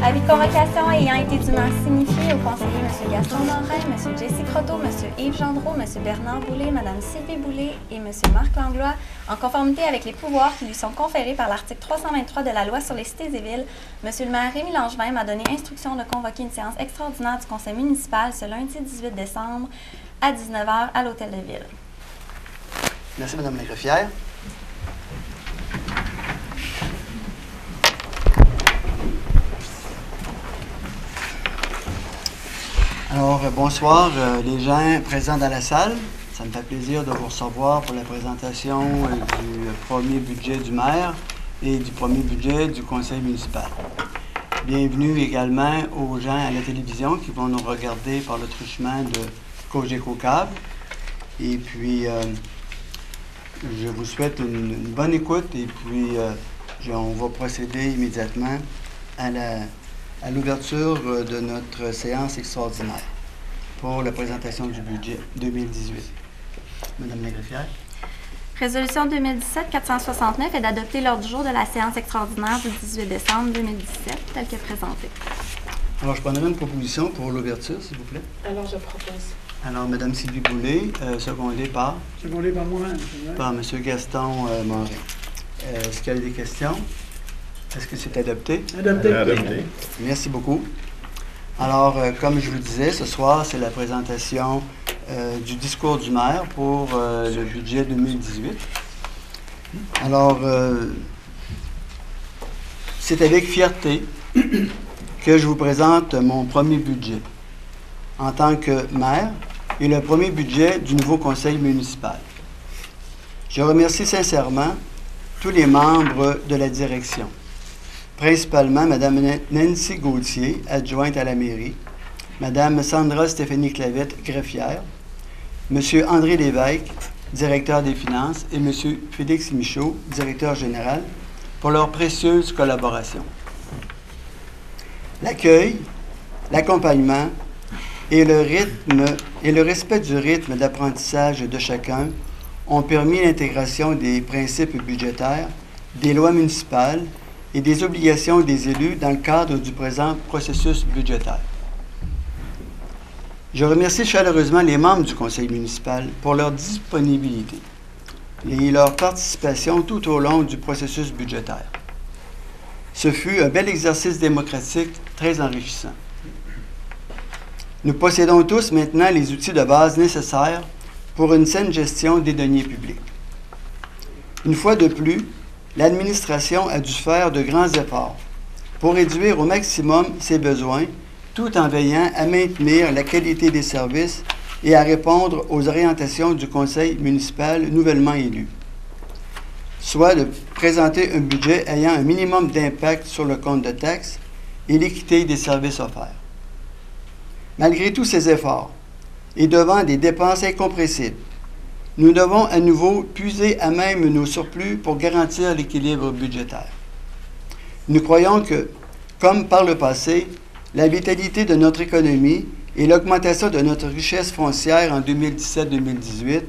Avis de convocation ayant été dûment signifié aux conseillers M. Gaston Morin, M. Jesse Croteau, M. Yves Gendreau, M. Bernard Boulay, Mme Sylvie Boulay et M. Marc Langlois, en conformité avec les pouvoirs qui lui sont conférés par l'article 323 de la Loi sur les cités et villes, M. le maire Rémy Langevin m'a donné instruction de convoquer une séance extraordinaire du conseil municipal ce lundi 18 décembre à 19h à l'Hôtel de Ville. Merci, Mme la greffière. Alors, bonsoir les gens présents dans la salle. Ça me fait plaisir de vous recevoir pour la présentation du premier budget du maire et du premier budget du conseil municipal. Bienvenue également aux gens à la télévision qui vont nous regarder par le truchement de Cogeco Câble. Et puis, je vous souhaite une bonne écoute et puis on va procéder immédiatement à l'ouverture de notre séance extraordinaire pour la présentation du budget 2018. Madame la greffière. Résolution 2017-469 est d'adopter l'ordre du jour de la séance extraordinaire du 18 décembre 2017, telle que présentée. Alors, je prendrai une proposition pour l'ouverture, s'il vous plaît. Alors, je propose. Alors, Mme Sylvie Boulay, secondée par? Secondée par moi-même. Par M. Gaston Morin. Est-ce qu'il y a des questions? Est-ce que c'est adopté? Adopté. Adopté. Merci beaucoup. Alors, comme je vous disais, ce soir, c'est la présentation du discours du maire pour le budget 2018. Alors, c'est avec fierté que je vous présente mon premier budget en tant que maire et le premier budget du nouveau conseil municipal. Je remercie sincèrement tous les membres de la direction, principalement Mme Nancy Gauthier, adjointe à la mairie, Mme Sandra Stéphanie Clavette, greffière, M. André Lévesque, directeur des finances, et M. Félix Michaud, directeur général, pour leur précieuse collaboration. L'accueil, l'accompagnement et le respect du rythme d'apprentissage de chacun ont permis l'intégration des principes budgétaires, des lois municipales et des obligations des élus dans le cadre du présent processus budgétaire. Je remercie chaleureusement les membres du conseil municipal pour leur disponibilité et leur participation tout au long du processus budgétaire. Ce fut un bel exercice démocratique très enrichissant. Nous possédons tous maintenant les outils de base nécessaires pour une saine gestion des deniers publics. Une fois de plus, l'administration a dû faire de grands efforts pour réduire au maximum ses besoins tout en veillant à maintenir la qualité des services et à répondre aux orientations du conseil municipal nouvellement élu, soit de présenter un budget ayant un minimum d'impact sur le compte de taxes et l'équité des services offerts. Malgré tous ces efforts et devant des dépenses incompressibles, nous devons à nouveau puiser à même nos surplus pour garantir l'équilibre budgétaire. Nous croyons que, comme par le passé, la vitalité de notre économie et l'augmentation de notre richesse foncière en 2017-2018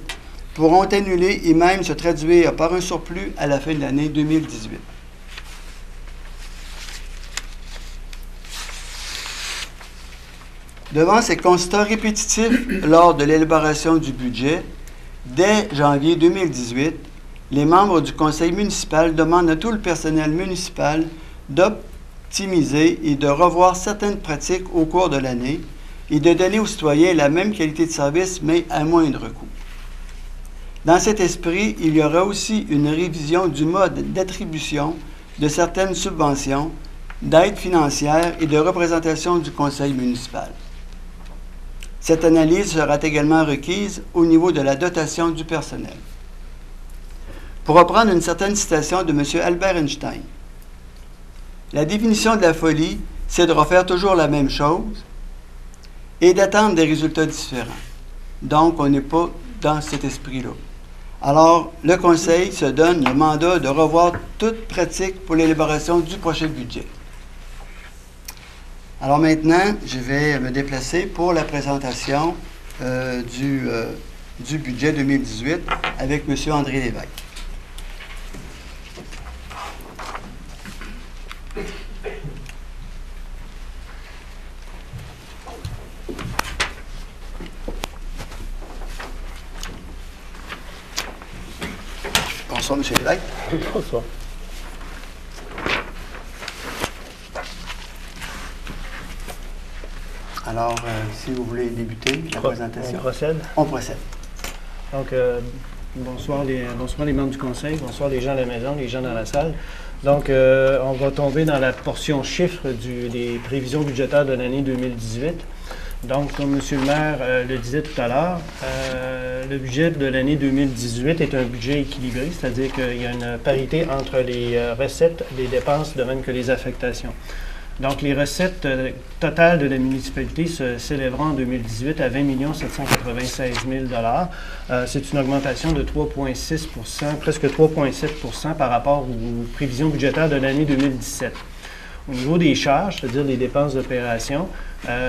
pourront annuler et même se traduire par un surplus à la fin de l'année 2018. Devant ces constats répétitifs lors de l'élaboration du budget, dès janvier 2018, les membres du conseil municipal demandent à tout le personnel municipal d'optimiser et de revoir certaines pratiques au cours de l'année et de donner aux citoyens la même qualité de service, mais à moindre coût. Dans cet esprit, il y aura aussi une révision du mode d'attribution de certaines subventions, d'aides financières et de représentation du conseil municipal. Cette analyse sera également requise au niveau de la dotation du personnel. Pour reprendre une certaine citation de M. Albert Einstein, « La définition de la folie, c'est de refaire toujours la même chose et d'attendre des résultats différents. Donc, on n'est pas dans cet esprit-là. Alors, le Conseil se donne le mandat de revoir toute pratique pour l'élaboration du prochain budget. Alors maintenant, je vais me déplacer pour la présentation du budget 2018 avec M. André Lévesque. Bonsoir, M. Lévesque. Bonsoir. Alors, si vous voulez débuter la présentation. On procède? On procède. Donc, bonsoir les membres du conseil, bonsoir les gens à la maison, les gens dans la salle. Donc, on va tomber dans la portion chiffres des prévisions budgétaires de l'année 2018. Donc, comme M. le maire le disait tout à l'heure, le budget de l'année 2018 est un budget équilibré, c'est-à-dire qu'il y a une parité entre les recettes, les dépenses, de même que les affectations. Donc, les recettes totales de la municipalité s'élèveront en 2018 à 20 796 000 C'est une augmentation de 3,6 presque 3,7 par rapport aux prévisions budgétaires de l'année 2017. Au niveau des charges, c'est-à-dire les dépenses d'opération,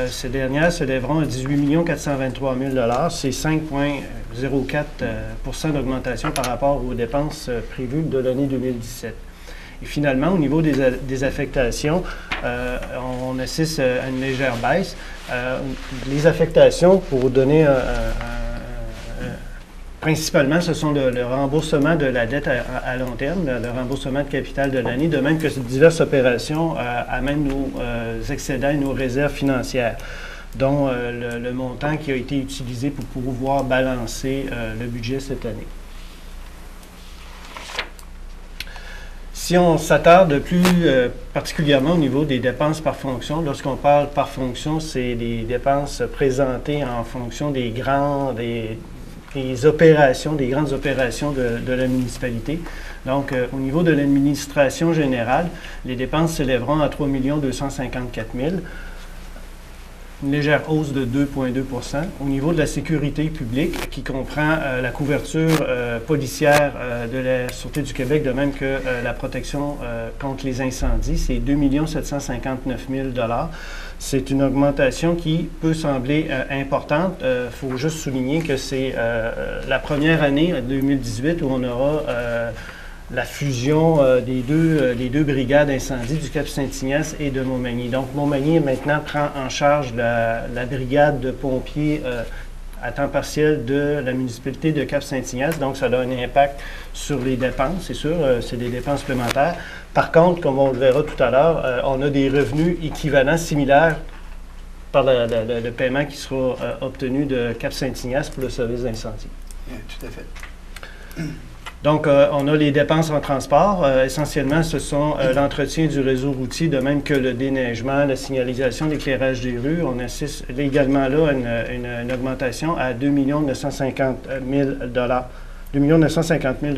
ces dernières s'élèveront à 18 423 000 c'est 5,04 d'augmentation par rapport aux dépenses prévues de l'année 2017. Et finalement, au niveau des affectations, on assiste à une légère baisse. Les affectations, pour vous donner principalement, ce sont le remboursement de la dette à long terme, le remboursement de capital de l'année, de même que diverses opérations amènent nos excédents et nos réserves financières, dont le montant qui a été utilisé pour pouvoir balancer le budget cette année. Si on s'attarde plus particulièrement au niveau des dépenses par fonction, lorsqu'on parle par fonction, c'est des dépenses présentées en fonction des grandes opérations de la municipalité. Donc, au niveau de l'administration générale, les dépenses s'élèveront à 3 254 000 une légère hausse de 2,2 Au niveau de la sécurité publique, qui comprend la couverture policière de la Sûreté du Québec, de même que la protection contre les incendies, c'est 2 759 000 C'est une augmentation qui peut sembler importante. Il faut juste souligner que c'est la première année, 2018, où on aura la fusion des deux brigades d'incendie du Cap-Saint-Ignace et de Montmagny. Donc, Montmagny, maintenant, prend en charge la brigade de pompiers à temps partiel de la municipalité de Cap-Saint-Ignace. Donc, ça a un impact sur les dépenses, c'est sûr, c'est des dépenses supplémentaires. Par contre, comme on le verra tout à l'heure, on a des revenus équivalents, similaires, par le paiement qui sera obtenu de Cap-Saint-Ignace pour le service d'incendie. Oui, tout à fait. Donc, on a les dépenses en transport. Essentiellement, ce sont l'entretien du réseau routier, de même que le déneigement, la signalisation, l'éclairage des rues. On assiste également là à une augmentation à 2 950 000 2 950 000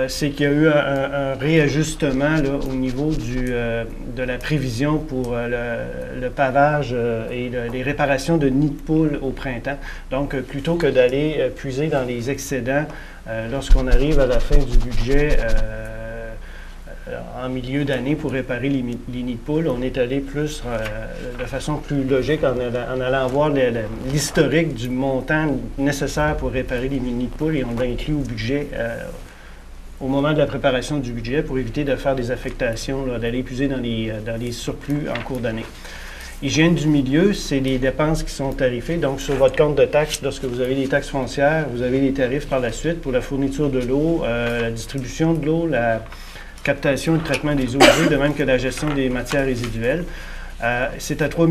c'est qu'il y a eu un réajustement là, au niveau de la prévision pour le pavage et les réparations de nids de poules au printemps. Donc, plutôt que d'aller puiser dans les excédents lorsqu'on arrive à la fin du budget en milieu d'année pour réparer les nids de poules, on est allé plus de façon plus logique en allant voir l'historique du montant nécessaire pour réparer les nids de poules et on l'a inclus au budget au moment de la préparation du budget pour éviter de faire des affectations, d'aller puiser dans les surplus en cours d'année. Hygiène du milieu, c'est les dépenses qui sont tarifées. Donc, sur votre compte de taxes, lorsque vous avez les taxes foncières, vous avez les tarifs par la suite pour la fourniture de l'eau, la distribution de l'eau, la captation et le traitement des eaux usées, de même que la gestion des matières résiduelles. C'est à 3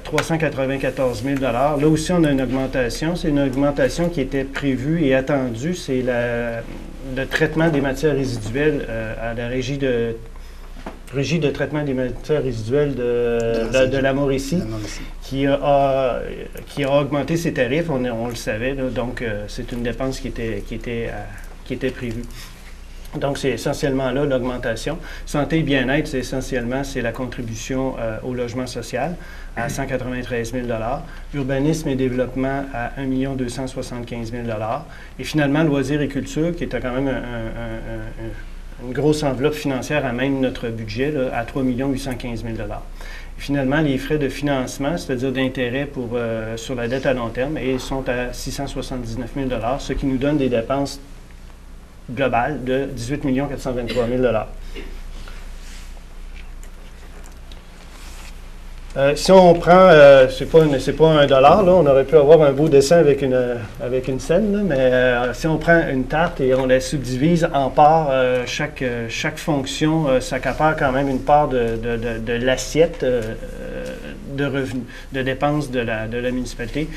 394 000 Là aussi, on a une augmentation. C'est une augmentation qui était prévue et attendue. C'est le traitement des matières résiduelles à la régie de traitement des matières résiduelles de la Mauricie, qui a augmenté ses tarifs, on le savait, là, donc c'est une dépense qui était prévue. Donc, c'est essentiellement là l'augmentation. Santé et bien-être, c'est la contribution au logement social à 193 000 Urbanisme et développement à 1 275 000 Et finalement, loisirs et culture, qui est quand même une grosse enveloppe financière à même notre budget, là, à 3 815 000 $. Finalement, les frais de financement, c'est-à-dire d'intérêt sur la dette à long terme, sont à 679 000 $, ce qui nous donne des dépenses globales de 18 423 000 $. Si on prend, c'est pas $1, là, on aurait pu avoir un beau dessin avec une scène, là, mais si on prend une tarte et on la subdivise en parts, chaque fonction s'accapare quand même une part de l'assiette de revenus, de dépenses de la municipalité.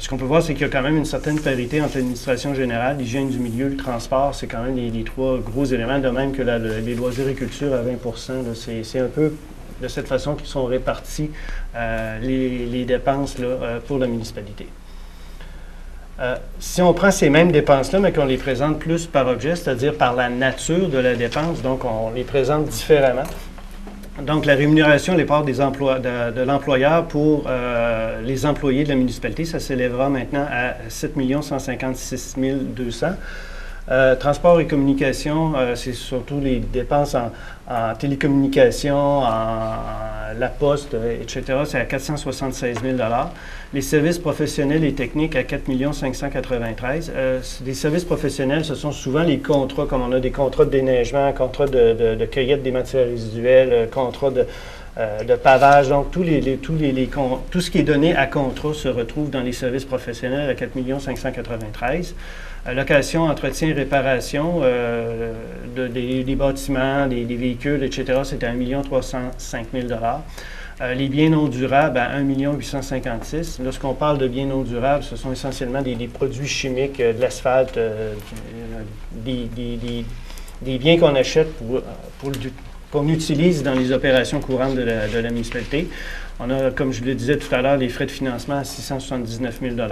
Ce qu'on peut voir, c'est qu'il y a quand même une certaine parité entre l'administration générale, l'hygiène du milieu, le transport, c'est quand même les trois gros éléments, de même que les loisirs et culture à 20 %. C'est un peu de cette façon qu'ils sont répartis les dépenses là, pour la municipalité. Si on prend ces mêmes dépenses-là, mais qu'on les présente plus par objet, c'est-à-dire par la nature de la dépense, donc on les présente différemment. Donc, la rémunération, les parts de l'employeur pour les employés de la municipalité, ça s'élèvera maintenant à 7 156 200. Transport et communication, c'est surtout les dépenses en télécommunication, la poste, etc. C'est à 476 000 $. Les services professionnels et techniques à 4 593 000 $. Les services professionnels, ce sont souvent les contrats, comme on a des contrats de déneigement, contrats de cueillette des matières résiduelles, contrats de pavage. Donc, tout ce qui est donné à contrat se retrouve dans les services professionnels à 4 593 000 $. Location, entretien, réparation des bâtiments, des véhicules, etc., c'est à 1 305 000 $. Les biens non durables à 1 856 000 $. Lorsqu'on parle de biens non durables, ce sont essentiellement des produits chimiques, de l'asphalte, des biens qu'on achète qu'on utilise dans les opérations courantes de la municipalité. On a, comme je le disais tout à l'heure, les frais de financement à 679 000 $.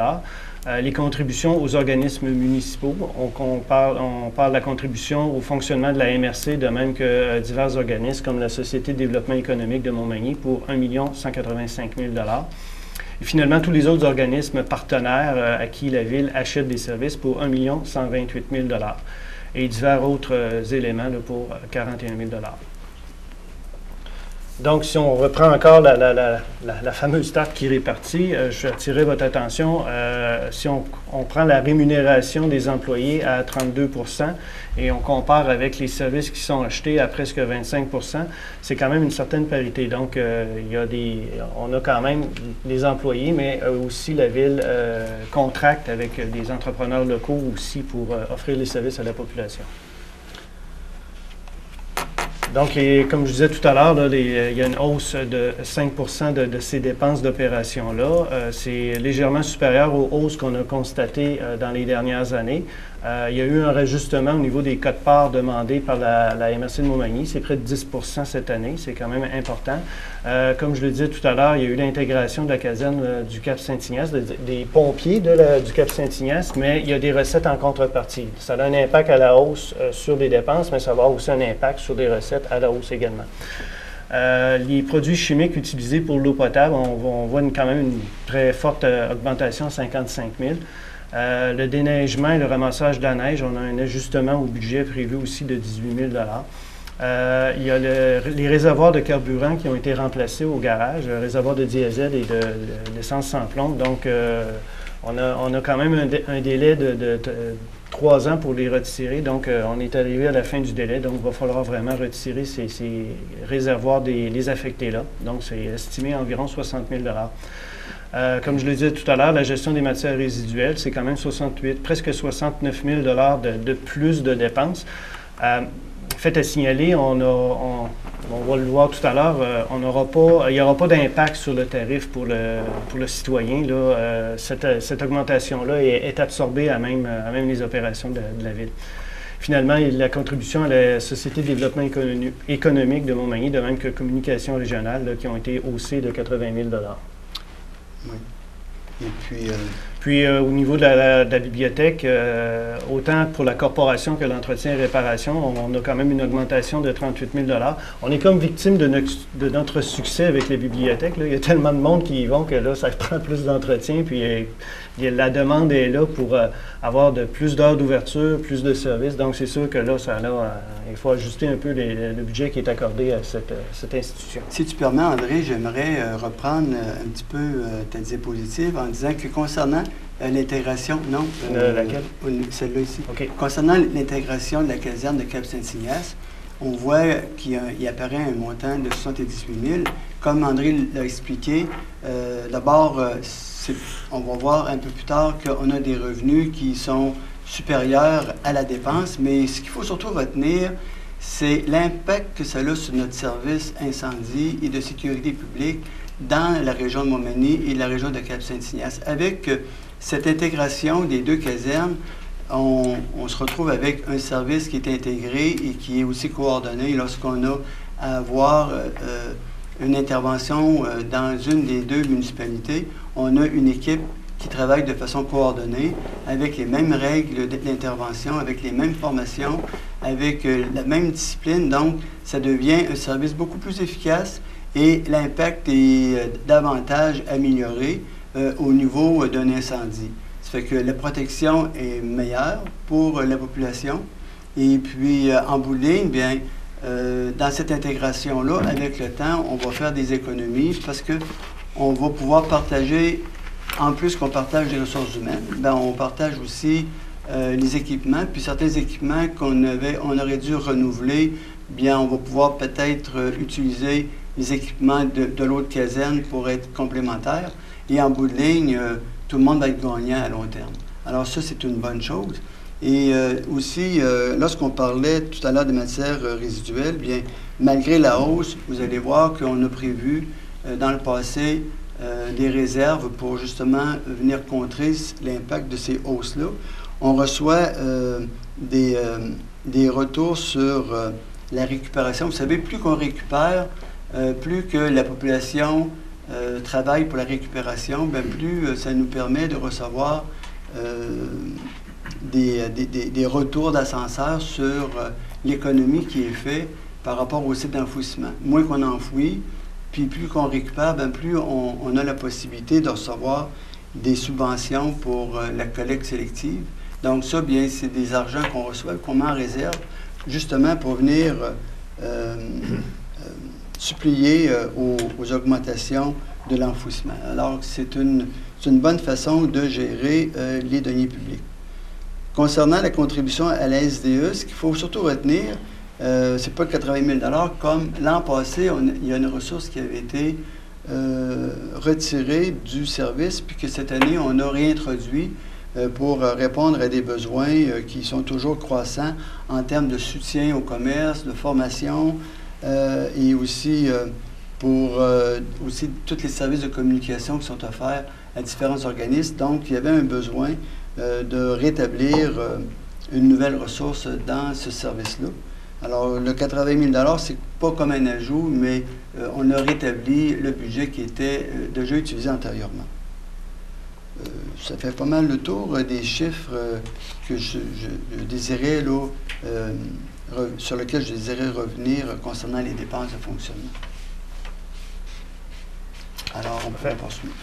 Les contributions aux organismes municipaux. On parle de la contribution au fonctionnement de la MRC, de même que divers organismes comme la Société de développement économique de Montmagny pour 1 185 000 $. Et finalement, tous les autres organismes partenaires à qui la Ville achète des services pour 1 128 000 $. Et divers autres éléments là, pour 41 000 $. Donc, si on reprend encore la fameuse tarte qui répartit, je vais attirer votre attention. Si on prend la rémunération des employés à 32 % et on compare avec les services qui sont achetés à presque 25 %, c'est quand même une certaine parité. Donc, on a quand même des employés, mais aussi la Ville contracte avec des entrepreneurs locaux aussi pour offrir les services à la population. Donc, comme je disais tout à l'heure, il y a une hausse de 5 % de ces dépenses d'opération-là. C'est légèrement supérieur aux hausses qu'on a constatées dans les dernières années. Il y a eu un rajustement au niveau des quotes-parts demandés par la MRC de Montmagny. C'est près de 10 % cette année. C'est quand même important. Comme je le disais tout à l'heure, il y a eu l'intégration de la caserne du Cap-Saint-Ignace, des pompiers du Cap-Saint-Ignace, mais il y a des recettes en contrepartie. Ça a un impact à la hausse sur les dépenses, mais ça va avoir aussi un impact sur les recettes à la hausse également. Les produits chimiques utilisés pour l'eau potable, on voit quand même une très forte augmentation, 55 000 $. Le déneigement et le ramassage de la neige, on a un ajustement au budget prévu aussi de 18 000 $. Il y a les réservoirs de carburant qui ont été remplacés au garage, réservoirs de diesel et d'essence sans plomb. Donc, on a quand même un délai de 3 ans pour les retirer. Donc, on est arrivé à la fin du délai. Donc, il va falloir vraiment retirer ces réservoirs désaffectés là. Donc, c'est estimé à environ 60 000 $. Comme je le disais tout à l'heure, la gestion des matières résiduelles, c'est quand même presque 69 000 $ de plus de dépenses. Fait à signaler, on va le voir tout à l'heure, il n'y aura pas d'impact sur le tarif pour le citoyen. Là, cette augmentation-là est absorbée à même les opérations de la Ville. Finalement, la contribution à la Société de développement économique de Montmagny, de même que Communication régionale, là, qui ont été haussées de 80 000 $. Oui. Et puis Puis au niveau de la bibliothèque, autant pour la corporation que l'entretien et réparation, on a quand même une augmentation de 38 000 $. On est comme victime de notre succès avec les bibliothèques, là. Il y a tellement de monde qui y vont que là, ça prend plus d'entretien, puis la demande est là pour avoir plus d'heures d'ouverture, plus de services. Donc c'est sûr que là, il faut ajuster un peu le budget qui est accordé à cette institution. Si tu permets, André, j'aimerais reprendre un petit peu ta diapositive en disant que concernant l'intégration, non? Laquelle? Celle-là ici. OK. Concernant l'intégration de la caserne de Cap-Saint-Ignace, on voit qu'il apparaît un montant de 78 000. Comme André l'a expliqué, d'abord, on va voir un peu plus tard qu'on a des revenus qui sont supérieurs à la dépense, mais ce qu'il faut surtout retenir, c'est l'impact que ça a sur notre service incendie et de sécurité publique dans la région de Montmagny et la région de Cap-Saint-Ignace. Avec cette intégration des deux casernes, on se retrouve avec un service qui est intégré et qui est aussi coordonné lorsqu'on a à avoir une intervention dans une des deux municipalités. On a une équipe qui travaille de façon coordonnée, avec les mêmes règles d'intervention, avec les mêmes formations, avec la même discipline. Donc, ça devient un service beaucoup plus efficace et l'impact est davantage amélioré au niveau d'un incendie. Ça fait que la protection est meilleure pour la population. Et puis, en bout de ligne, bien, dans cette intégration-là, avec le temps, on va faire des économies parce qu'on va pouvoir partager, en plus qu'on partage les ressources humaines, bien, on partage aussi les équipements. Puis certains équipements on aurait dû renouveler, bien, on va pouvoir peut-être utiliser les équipements de l'autre caserne pour être complémentaires. Et en bout de ligne, tout le monde va être gagnant à long terme. Alors ça, c'est une bonne chose. Et aussi, lorsqu'on parlait tout à l'heure des matières résiduelles, bien, malgré la hausse, vous allez voir qu'on a prévu dans le passé des réserves pour justement venir contrer l'impact de ces hausses-là. On reçoit des retours sur la récupération. Vous savez, plus qu'on récupère, plus que la population travaille pour la récupération, bien, plus ça nous permet de recevoir des retours d'ascenseur sur l'économie qui est faite par rapport au site d'enfouissement. Moins qu'on enfouit, puis plus qu'on récupère, bien, plus on a la possibilité de recevoir des subventions pour la collecte sélective. Donc ça, bien, c'est des argents qu'on reçoit, qu'on met en réserve, justement pour venir supplier aux augmentations de l'enfouissement. Alors, c'est une bonne façon de gérer les deniers publics. Concernant la contribution à la SDE, ce qu'il faut surtout retenir, c'est pas 80 000 $, comme l'an passé, il y a une ressource qui avait été retirée du service, puis que cette année, on a réintroduit pour répondre à des besoins qui sont toujours croissants en termes de soutien au commerce, de formation, et aussi pour aussi tous les services de communication qui sont offerts à différents organismes. Donc, il y avait un besoin de rétablir une nouvelle ressource dans ce service-là. Alors, le 80 000 $, c'est pas comme un ajout, mais on a rétabli le budget qui était déjà utilisé antérieurement. Ça fait pas mal le tour des chiffres que je désirais, là, sur lesquels je désirais revenir concernant les dépenses de fonctionnement. Alors, on peut poursuivre.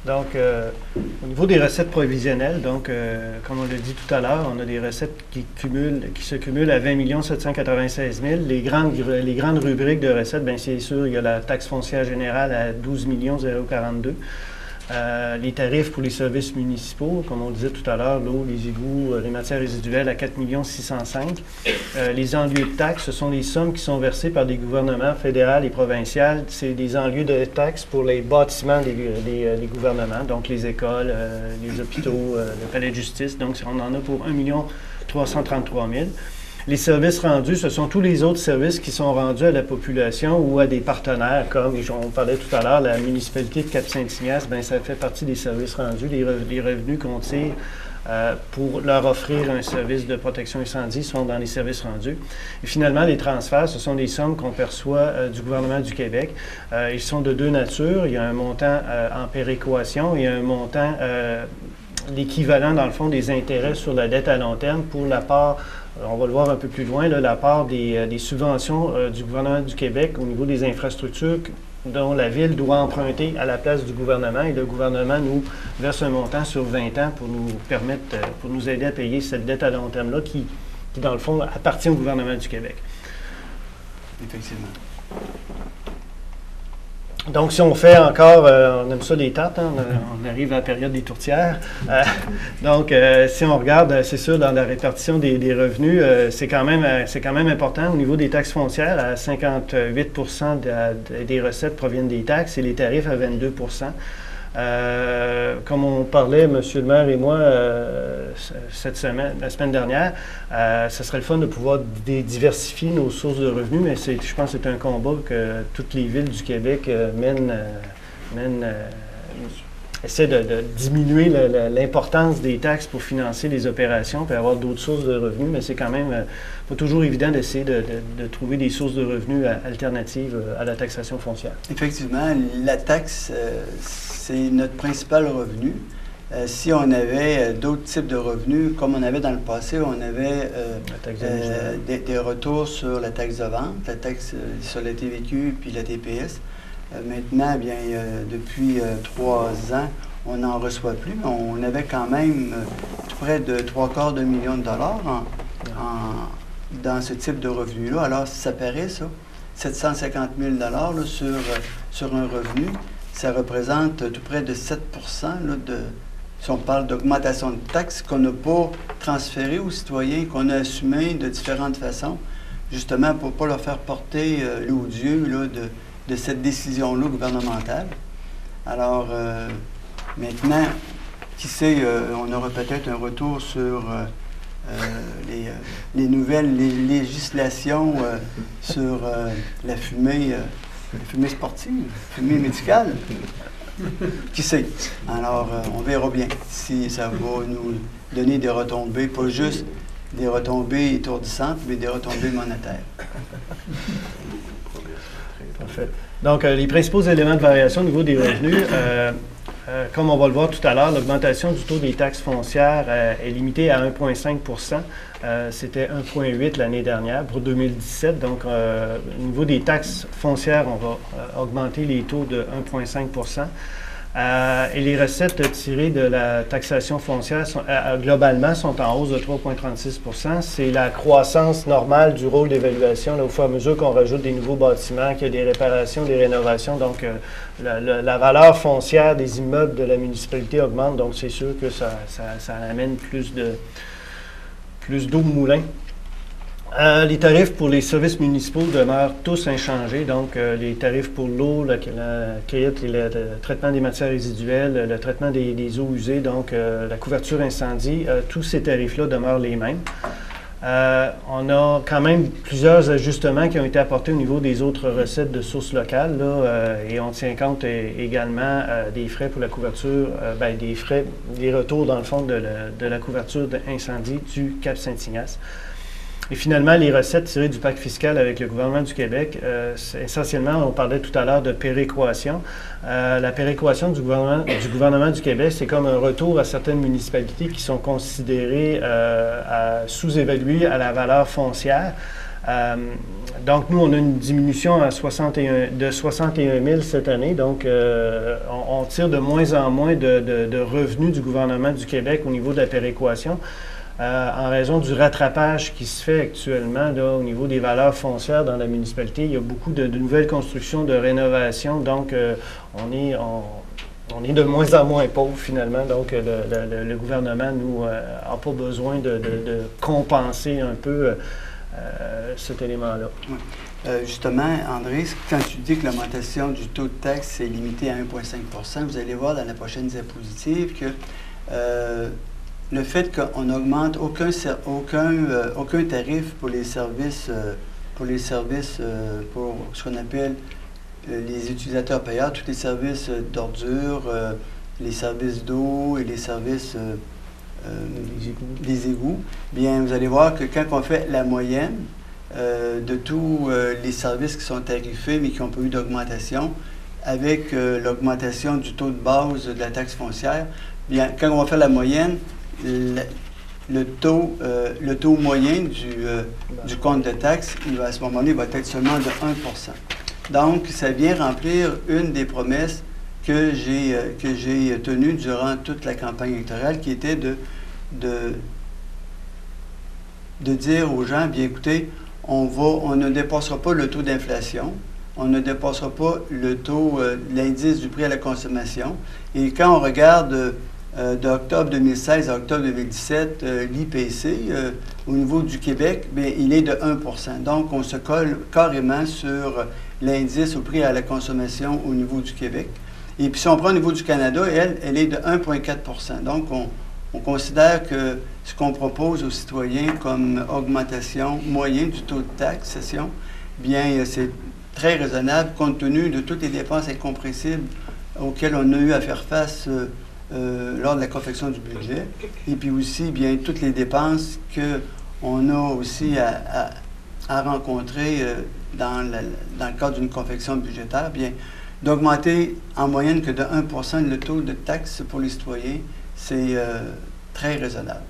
Donc, au niveau des recettes provisionnelles, donc, comme on l'a dit tout à l'heure, on a des recettes qui se cumulent à 20 796 000. Les grandes rubriques de recettes, bien, c'est sûr, il y a la taxe foncière générale à 12 042. Les tarifs pour les services municipaux, comme on disait tout à l'heure, l'eau, les égouts, les matières résiduelles à 4 605 000. Les enlieux de taxes, ce sont les sommes qui sont versées par des gouvernements fédéral et provincial. C'est des enlieux de taxes pour les bâtiments des gouvernements, donc les écoles, les hôpitaux, le palais de justice. Donc, on en a pour 1 333 000. Les services rendus, ce sont tous les autres services qui sont rendus à la population ou à des partenaires, comme on parlait tout à l'heure, la municipalité de Cap-Saint-Ignace, bien, ça fait partie des services rendus. Les revenus qu'on tire pour leur offrir un service de protection incendie sont dans les services rendus. Et finalement, les transferts, ce sont des sommes qu'on perçoit du gouvernement du Québec. Ils sont de deux natures. Il y a un montant en péréquation et un montant l'équivalent, dans le fond, des intérêts sur la dette à long terme pour la part, on va le voir un peu plus loin, là, la part des subventions du gouvernement du Québec au niveau des infrastructures dont la Ville doit emprunter à la place du gouvernement, et le gouvernement nous verse un montant sur 20 ans pour nous permettre, pour nous aider à payer cette dette à long terme-là qui, dans le fond, appartient au gouvernement du Québec. Effectivement. Donc, si on fait encore, on aime ça les tartes, hein, on arrive à la période des tourtières. Donc, si on regarde, c'est sûr, dans la répartition des revenus, c'est quand même important au niveau des taxes foncières. À 58 des recettes proviennent des taxes et les tarifs à 22 comme on parlait, M. le maire et moi, la semaine dernière, ce serait le fun de pouvoir diversifier nos sources de revenus, mais je pense que c'est un combat que toutes les villes du Québec essaient de diminuer l'importance des taxes pour financer les opérations, puis avoir d'autres sources de revenus, mais c'est quand même pas toujours évident d'essayer de trouver des sources de revenus alternatives à la taxation foncière. Effectivement, la taxe, c'est notre principal revenu. Si on avait d'autres types de revenus, comme on avait dans le passé, on avait des retours sur la taxe de vente, la taxe sur la TVQ puis la TPS. Maintenant, bien, depuis 3 ans, on n'en reçoit plus. On avait quand même près de 3/4 million de dollars dans ce type de revenu-là. Alors, ça paraît, ça, 750 000 $ là, sur un revenu, ça représente tout près de 7 là, si on parle d'augmentation de taxes qu'on n'a pas transféré aux citoyens, qu'on a assumé de différentes façons, justement pour ne pas leur faire porter l'odieux là, de cette décision-là gouvernementale. Alors, maintenant, qui sait, on aura peut-être un retour sur les nouvelles législations sur la fumée sportive, fumée médicale. Qui sait? Alors, on verra bien si ça va nous donner des retombées, pas juste des retombées étourdissantes, mais des retombées monétaires. Parfait. Donc, les principaux éléments de variation au niveau des revenus, comme on va le voir tout à l'heure, l'augmentation du taux des taxes foncières est limitée à 1,5 C'était 1,8 l'année dernière pour 2017. Donc, au niveau des taxes foncières, on va augmenter les taux de 1,5 et les recettes tirées de la taxation foncière, globalement, sont en hausse de 3,36 C'est la croissance normale du rôle d'évaluation au fur et à mesure qu'on rajoute des nouveaux bâtiments, qu'il y a des réparations, des rénovations. Donc, la valeur foncière des immeubles de la municipalité augmente. Donc, c'est sûr que ça amène plus d'eau au moulin. Les tarifs pour les services municipaux demeurent tous inchangés. Donc, les tarifs pour l'eau, le traitement des matières résiduelles, le traitement des eaux usées, donc la couverture incendie, tous ces tarifs-là demeurent les mêmes. On a quand même plusieurs ajustements qui ont été apportés au niveau des autres recettes de sources locales, là, et on tient compte également des frais pour la couverture, des retours dans le fond de la couverture d'incendie du Cap Saint-Ignace. Et finalement, les recettes tirées du pacte fiscal avec le gouvernement du Québec, essentiellement, on parlait tout à l'heure de péréquation. La péréquation du gouvernement du Québec, c'est comme un retour à certaines municipalités qui sont considérées sous-évaluées à la valeur foncière. Donc, nous, on a une diminution de 61 000 cette année. Donc, on tire de moins en moins de revenus du gouvernement du Québec au niveau de la péréquation. En raison du rattrapage qui se fait actuellement là, au niveau des valeurs foncières dans la municipalité. Il y a beaucoup de nouvelles constructions, de rénovations, donc on est de moins en moins pauvres finalement, donc le gouvernement n'a pas besoin de compenser un peu cet élément-là. Oui. Justement, André, quand tu dis que l'augmentation du taux de taxe est limitée à 1,5 vous allez voir dans la prochaine diapositive que le fait qu'on n'augmente aucun tarif pour les services, pour ce qu'on appelle les utilisateurs payeurs, tous les services d'ordures, les services d'eau et les services des égouts, bien, vous allez voir que quand on fait la moyenne de tous les services qui sont tarifés mais qui n'ont pas eu d'augmentation, avec l'augmentation du taux de base de la taxe foncière, bien, quand on va faire la moyenne, le taux moyen du compte de taxe, à ce moment-là, il va être seulement de 1 %. Donc, ça vient remplir une des promesses que j'ai tenues durant toute la campagne électorale, qui était de dire aux gens, bien écoutez, on ne dépassera pas le taux d'inflation, on ne dépassera pas le taux, l'indice du prix à la consommation. Et quand on regarde d'octobre 2016 à octobre 2017, l'IPC, au niveau du Québec, bien, il est de 1 %. Donc, on se colle carrément sur l'indice au prix à la consommation au niveau du Québec. Et puis, si on prend au niveau du Canada, elle est de 1,4 %. Donc, on considère que ce qu'on propose aux citoyens comme augmentation moyenne du taux de taxation, bien, c'est très raisonnable compte tenu de toutes les dépenses incompressibles auxquelles on a eu à faire face lors de la confection du budget, et puis aussi, bien, toutes les dépenses qu'on a aussi à rencontrer dans le cadre d'une confection budgétaire, bien, d'augmenter en moyenne que de 1 % le taux de taxe pour les citoyens, c'est très raisonnable.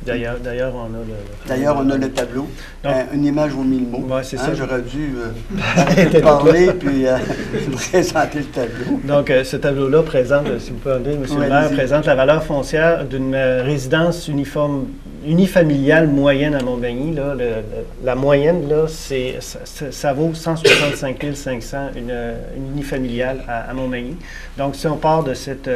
D'ailleurs, on a le tableau. Donc, une image vaut 1000 mots. Ouais, c'est ça. J'aurais dû arrêter de parler puis présenter le tableau. Donc, ce tableau-là présente, si vous pouvez dire, M. le maire, présente la valeur foncière d'une résidence unifamiliale moyenne à Montmagny. Là, la moyenne, là, ça vaut 165 500 une unifamiliale à Montmagny. Donc, si on part de cette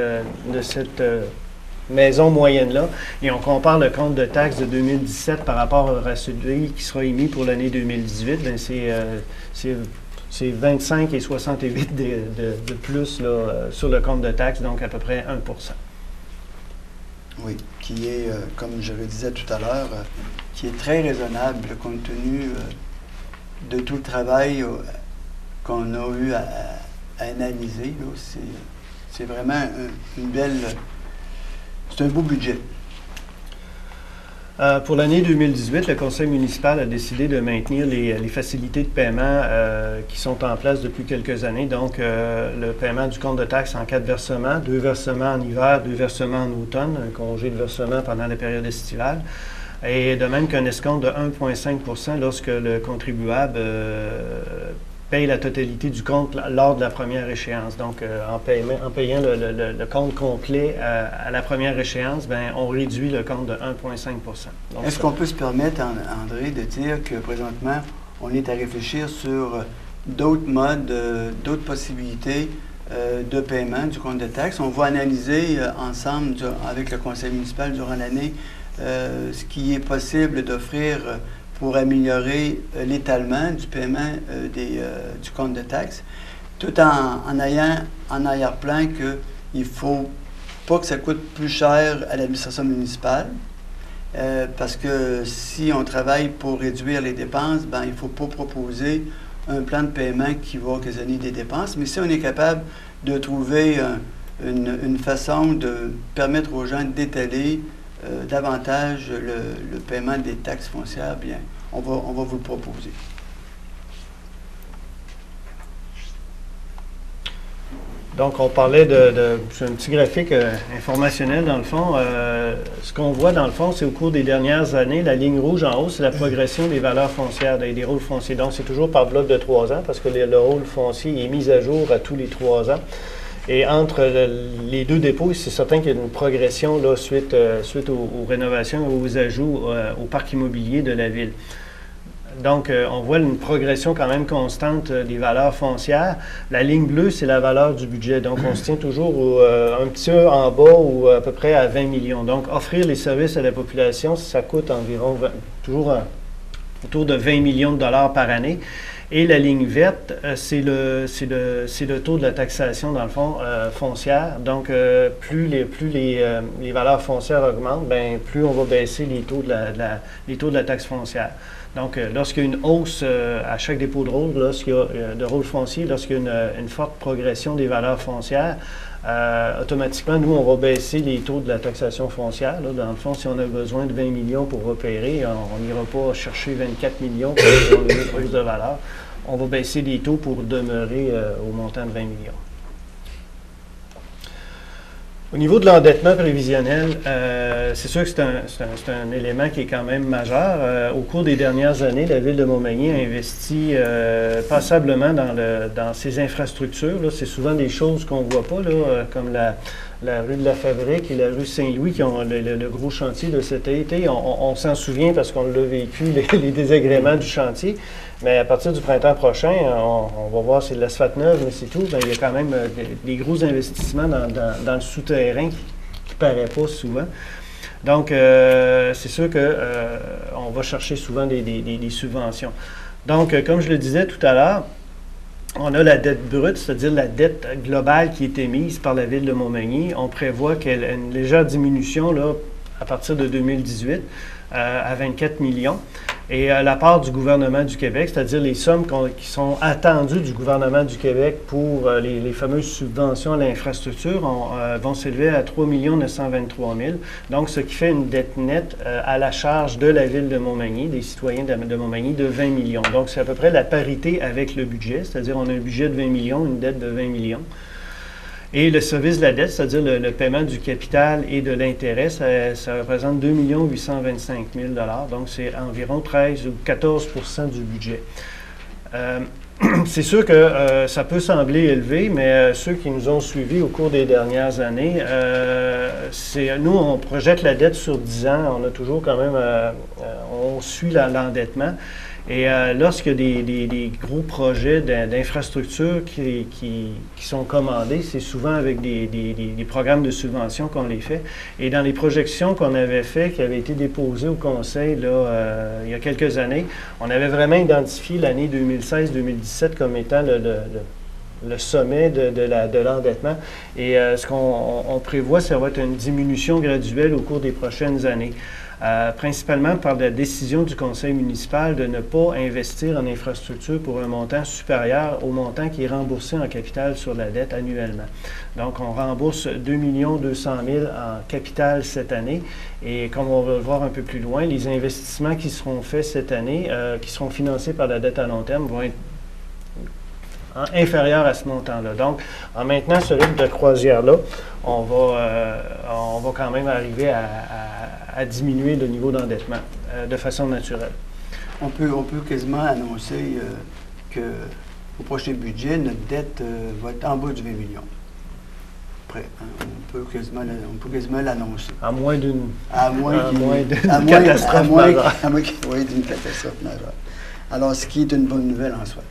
maison moyenne-là, et on compare le compte de taxes de 2017 par rapport à celui qui sera émis pour l'année 2018, bien, c'est 25 et 68 de plus là, sur le compte de taxes, donc à peu près 1 %. Oui, qui est, comme je le disais tout à l'heure, qui est très raisonnable compte tenu de tout le travail qu'on a eu à analyser. C'est vraiment une belle... C'est un beau budget. Pour l'année 2018, le conseil municipal a décidé de maintenir les facilités de paiement qui sont en place depuis quelques années. Donc, le paiement du compte de taxes en 4 versements, 2 versements en hiver, 2 versements en automne, un congé de versement pendant la période estivale. Et de même qu'un escompte de 1,5 % lorsque le contribuable paye la totalité du compte lors de la première échéance. Donc, en payant le compte complet à la première échéance, bien, on réduit le compte de 1,5 %. Est-ce qu'on peut se permettre, André, de dire que présentement, on est à réfléchir sur d'autres modes, d'autres possibilités de paiement du compte de taxes? On va analyser ensemble, avec le conseil municipal durant l'année, ce qui est possible d'offrir pour améliorer l'étalement du paiement du compte de taxes, tout en ayant en arrière-plan qu'il ne faut pas que ça coûte plus cher à l'administration municipale, parce que si on travaille pour réduire les dépenses, ben, il ne faut pas proposer un plan de paiement qui va occasionner des dépenses, mais si on est capable de trouver une façon de permettre aux gens d'étaler davantage le paiement des taxes foncières, bien, on va vous le proposer. Donc, on parlait c'est un petit graphique informationnel dans le fond. Ce qu'on voit dans le fond, c'est au cours des dernières années, la ligne rouge en haut, c'est la progression des valeurs foncières, des rôles fonciers. Donc, c'est toujours par bloc de 3 ans parce que le rôle foncier est mis à jour à tous les 3 ans. Et entre les deux dépôts, c'est certain qu'il y a une progression là, suite aux rénovations et aux ajouts au parc immobilier de la ville. Donc, on voit une progression quand même constante des valeurs foncières. La ligne bleue, c'est la valeur du budget. Donc, on se tient toujours un petit peu en bas ou à peu près à 20 millions. Donc, offrir les services à la population, ça coûte environ toujours autour de 20 millions de dollars par année. Et la ligne verte, c'est le taux de la taxation, dans le fond, foncière. Donc, plus les valeurs foncières augmentent, bien, plus on va baisser les taux de la taxe foncière. Donc, lorsqu'il y a une hausse à chaque dépôt de rôle, lorsqu'il y a de rôle foncier, lorsqu'il y a une forte progression des valeurs foncières, automatiquement, nous, on va baisser les taux de la taxation foncière. Là. Dans le fond, si on a besoin de 20 millions pour repérer, on n'ira pas chercher 24 millions pour une hausse de valeur. on va baisser les taux pour demeurer au montant de 20 millions. Au niveau de l'endettement prévisionnel, c'est sûr que c'est un élément qui est quand même majeur. Au cours des dernières années, la Ville de Montmagny a investi passablement dans ses infrastructures. C'est souvent des choses qu'on ne voit pas, là, comme la rue de la Fabrique et la rue Saint-Louis qui ont le gros chantier de cet été. On s'en souvient parce qu'on l'a vécu, les désagréments du chantier. Mais à partir du printemps prochain, on va voir, c'est de l'asphalte neuve, mais c'est tout. Bien, il y a quand même des gros investissements dans le souterrain qui ne paraît pas souvent. Donc, c'est sûr qu'on va chercher souvent des subventions. Donc, comme je le disais tout à l'heure, on a la dette brute, c'est-à-dire la dette globale qui est émise par la Ville de Montmagny. On prévoit qu'elle a une légère diminution là, à partir de 2018 à 24 millions. Et la part du gouvernement du Québec, c'est-à-dire les sommes qui sont attendues du gouvernement du Québec pour les fameuses subventions à l'infrastructure vont s'élever à 3 923 000. Donc, ce qui fait une dette nette à la charge de la Ville de Montmagny, des citoyens de Montmagny, de 20 millions. Donc, c'est à peu près la parité avec le budget, c'est-à-dire on a un budget de 20 millions, une dette de 20 millions. Et le service de la dette, c'est-à-dire le paiement du capital et de l'intérêt, ça représente 2 825 000 $. Donc, c'est environ 13 ou 14 % du budget. C'est sûr que ça peut sembler élevé, mais ceux qui nous ont suivis au cours des dernières années, nous, on projette la dette sur 10 ans. On a toujours quand même, on suit l'endettement. Et lorsqu'il y a des gros projets d'infrastructures qui sont commandés, c'est souvent avec des programmes de subvention qu'on les fait. Et dans les projections qu'on avait faites, qui avaient été déposées au Conseil là, il y a quelques années, on avait vraiment identifié l'année 2016-2017 comme étant le sommet de l'endettement. Et ce qu'on prévoit, ça va être une diminution graduelle au cours des prochaines années. Principalement par la décision du conseil municipal de ne pas investir en infrastructure pour un montant supérieur au montant qui est remboursé en capital sur la dette annuellement. Donc, on rembourse 2 200 000 en capital cette année. Et comme on va le voir un peu plus loin, les investissements qui seront faits cette année, qui seront financés par la dette à long terme, vont être inférieur à ce montant-là. Donc, en maintenant ce rythme de croisière-là, on va quand même arriver à diminuer le niveau d'endettement de façon naturelle. On peut quasiment annoncer qu'au prochain budget, notre dette va être en bas du 20 millions. Après, hein, on peut quasiment l'annoncer. À moins d'une catastrophe majeure. Oui, d'une catastrophe majeure. Alors, ce qui est une bonne nouvelle en soi.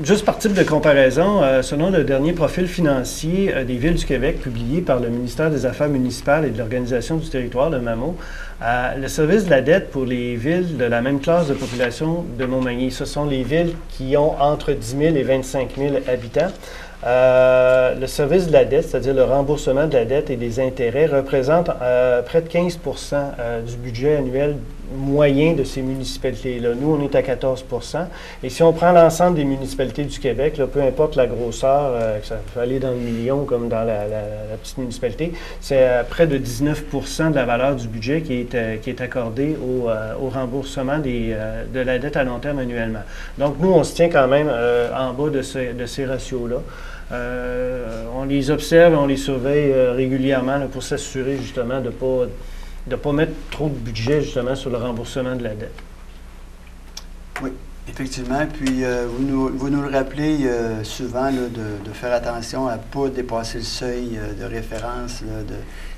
Juste par type de comparaison, selon le dernier profil financier des villes du Québec publié par le ministère des Affaires municipales et de l'Organisation du territoire, le MAMO, le service de la dette pour les villes de la même classe de population de Montmagny, ce sont les villes qui ont entre 10 000 et 25 000 habitants. Le service de la dette, c'est-à-dire le remboursement de la dette et des intérêts, représente près de 15 % du budget annuel moyen de ces municipalités-là. Nous, on est à 14 %. Et si on prend l'ensemble des municipalités du Québec, là, peu importe la grosseur, ça peut aller dans le million comme dans la petite municipalité, c'est près de 19 % de la valeur du budget qui est accordé au remboursement de la dette à long terme annuellement. Donc, nous, on se tient quand même en bas de ces ratios-là. On les observe et on les surveille régulièrement là, pour s'assurer justement de ne pas mettre trop de budget justement sur le remboursement de la dette. Oui, effectivement. Puis vous nous le rappelez souvent là, de faire attention à ne pas dépasser le seuil de référence là, de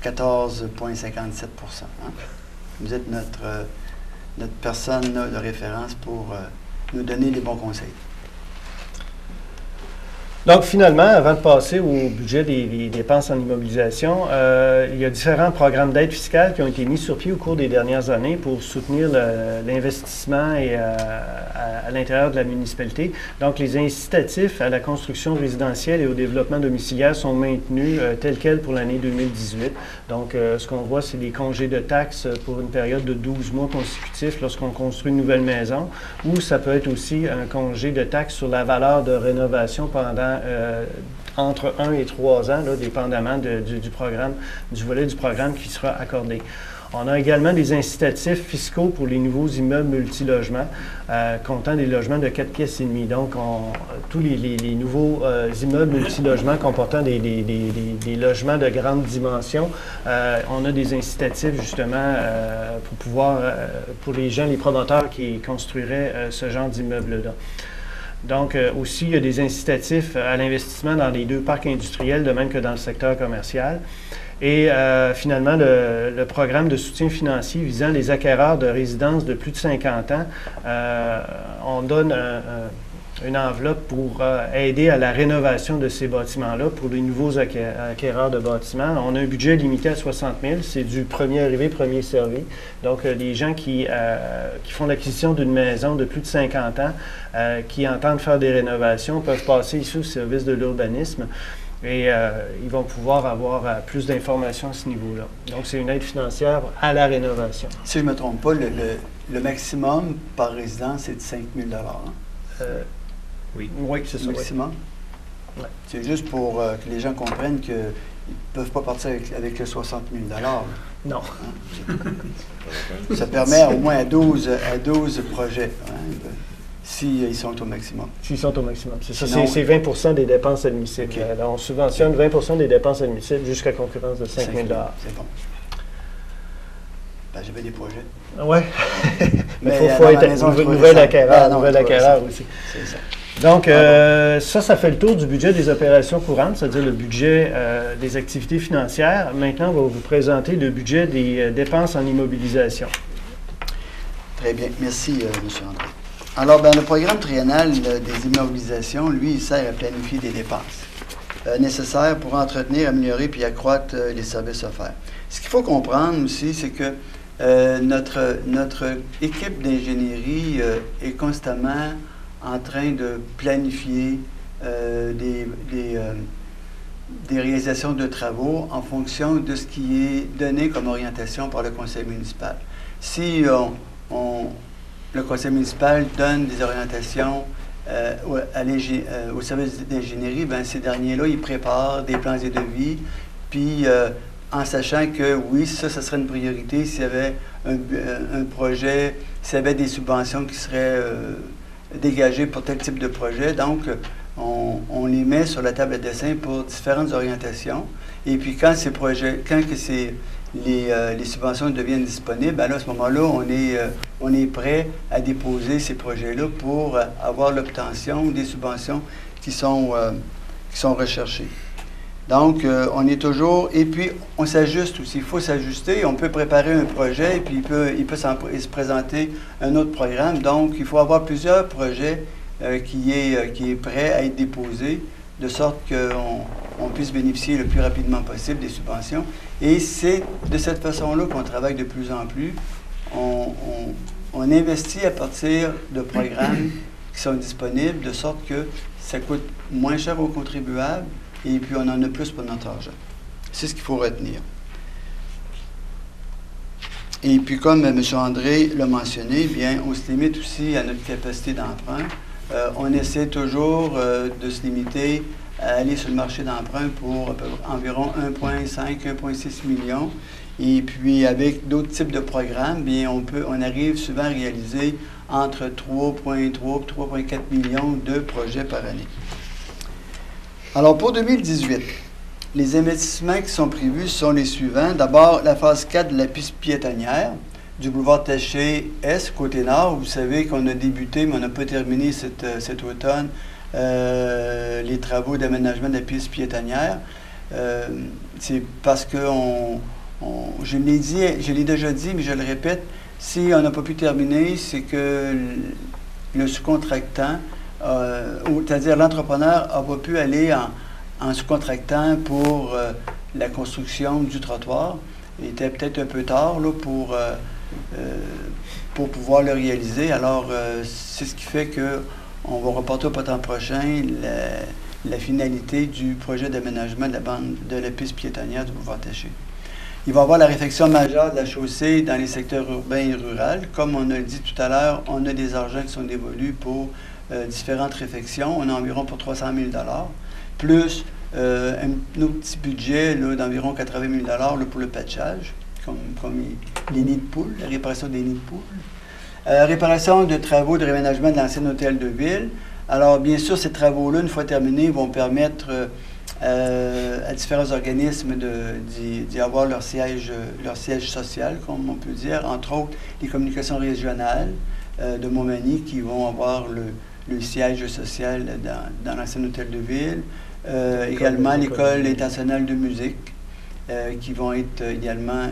14,57 %. Hein? Vous êtes notre personne là, de référence pour nous donner les bons conseils. Donc, finalement, avant de passer au budget des dépenses en immobilisation, il y a différents programmes d'aide fiscale qui ont été mis sur pied au cours des dernières années pour soutenir l'investissement à l'intérieur de la municipalité. Donc, les incitatifs à la construction résidentielle et au développement domiciliaire sont maintenus tels quels pour l'année 2018. Donc, ce qu'on voit, c'est des congés de taxes pour une période de 12 mois consécutifs lorsqu'on construit une nouvelle maison, ou ça peut être aussi un congé de taxes sur la valeur de rénovation pendant entre 1 et 3 ans, là, dépendamment du volet du programme qui sera accordé. On a également des incitatifs fiscaux pour les nouveaux immeubles multilogements, comptant des logements de 4 pièces et demie. Donc, tous les nouveaux immeubles multilogements comportant des logements de grande dimension, on a des incitatifs justement pour pouvoir, pour les gens, les promoteurs qui construiraient ce genre d'immeubles-là. Donc, aussi, il y a des incitatifs à l'investissement dans les 2 parcs industriels, de même que dans le secteur commercial. Et finalement, le programme de soutien financier visant les acquéreurs de résidences de plus de 50 ans, on donne une enveloppe pour aider à la rénovation de ces bâtiments-là pour les nouveaux acquéreurs de bâtiments. On a un budget limité à 60 000, c'est du premier arrivé, premier servi. Donc, les gens qui font l'acquisition d'une maison de plus de 50 ans, qui entendent faire des rénovations, peuvent passer ici au service de l'urbanisme. Et ils vont pouvoir avoir plus d'informations à ce niveau-là. Donc, c'est une aide financière à la rénovation. Si je ne me trompe pas, le maximum par résidence, c'est de 5 000 hein? Oui. Oui, c'est ça. Le maximum? Oui. C'est juste pour que les gens comprennent qu'ils ne peuvent pas partir avec le 60 000 Non. Hein? Ça permet au moins à 12 projets. Hein? S'ils sont au maximum. S'ils sont au maximum, c'est ça. Sinon, c'est 20 des dépenses admissibles. Okay. Alors, on subventionne 20 des dépenses admissibles jusqu'à concurrence de 5 000 C'est bon. Ben, j'avais des projets. Oui. Mais il faut être nouvel acquéreur aussi. C'est ça. Donc, ça fait le tour du budget des opérations courantes, c'est-à-dire le budget des activités financières. Maintenant, on va vous présenter le budget des dépenses en immobilisation. Très bien. Merci, M. André. Alors, le programme triennal des immobilisations, lui, il sert à planifier des dépenses nécessaires pour entretenir, améliorer puis accroître les services offerts. Ce qu'il faut comprendre aussi, c'est que notre équipe d'ingénierie est constamment en train de planifier des réalisations de travaux en fonction de ce qui est donné comme orientation par le conseil municipal. Si le conseil municipal donne des orientations au service d'ingénierie, ces derniers-là, ils préparent des plans et devis, puis en sachant que oui, ça serait une priorité s'il y avait un projet, s'il y avait des subventions qui seraient dégagées pour tel type de projet. Donc, on les met sur la table de dessin pour différentes orientations. Et puis, quand les subventions deviennent disponibles, à ce moment-là, on est prêt à déposer ces projets-là pour avoir l'obtention des subventions qui sont recherchées. Donc, on est toujours... Et puis, on s'ajuste aussi. Il faut s'ajuster. On peut préparer un projet et puis il peut se présenter un autre programme. Donc, il faut avoir plusieurs projets qui est prêt à être déposé, de sorte qu'on puisse bénéficier le plus rapidement possible des subventions. Et c'est de cette façon-là qu'on travaille de plus en plus. On investit à partir de programmes qui sont disponibles, de sorte que ça coûte moins cher aux contribuables et puis on en a plus pour notre argent. C'est ce qu'il faut retenir. Et puis, comme M. André l'a mentionné, bien, on se limite aussi à notre capacité d'emprunt. On essaie toujours de se limiter à aller sur le marché d'emprunt pour environ 1,5, 1,6 millions. Et puis, avec d'autres types de programmes, bien, on arrive souvent à réaliser entre 3,3 et 3,4 millions de projets par année. Alors, pour 2018, les investissements qui sont prévus sont les suivants. D'abord, la phase 4 de la piste piétonnière du boulevard Taché-Est, côté nord. Vous savez qu'on a débuté, mais on n'a pas terminé cet automne, les travaux d'aménagement de la piste piétonnière. C'est parce que, je l'ai déjà dit, mais je le répète, si on n'a pas pu terminer, c'est que le sous-contractant, c'est-à-dire l'entrepreneur, n'a pas pu aller en sous-contractant pour la construction du trottoir. Il était peut-être un peu tard là, pour pouvoir le réaliser. Alors, c'est ce qui fait qu'on va reporter au printemps prochain la finalité du projet d'aménagement de la piste piétonnière du boulevard Taché. Il va y avoir la réfection majeure de la chaussée dans les secteurs urbains et ruraux. Comme on a dit tout à l'heure, on a des argents qui sont dévolus pour différentes réfections. On a environ pour 300 000 $, plus un autre petit budget d'environ 80 000 $ pour le patchage. comme les nids de poules, la réparation des nids de poules. Réparation de travaux de réaménagement de l'ancien hôtel de ville. Alors, bien sûr, ces travaux-là, une fois terminés, vont permettre à différents organismes d'y avoir leur siège social, comme on peut dire, entre autres les communications régionales de Montmagny qui vont avoir le siège social dans l'ancien hôtel de ville. Également l'École internationale de musique qui vont être également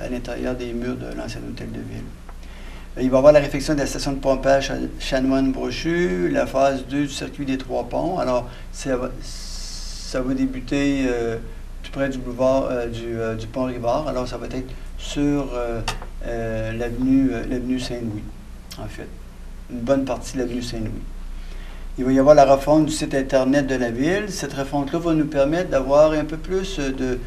à l'intérieur des murs de l'ancien hôtel de ville. Il va y avoir la réfection de la station de pompage Chanoine-Brochu, la phase 2 du circuit des Trois Ponts. Alors, ça va débuter tout près du boulevard du Pont-Rivard. Alors, ça va être sur l'avenue Saint-Louis, en fait. Une bonne partie de l'avenue Saint-Louis. Il va y avoir la refonte du site Internet de la ville. Cette refonte-là va nous permettre d'avoir un peu plus de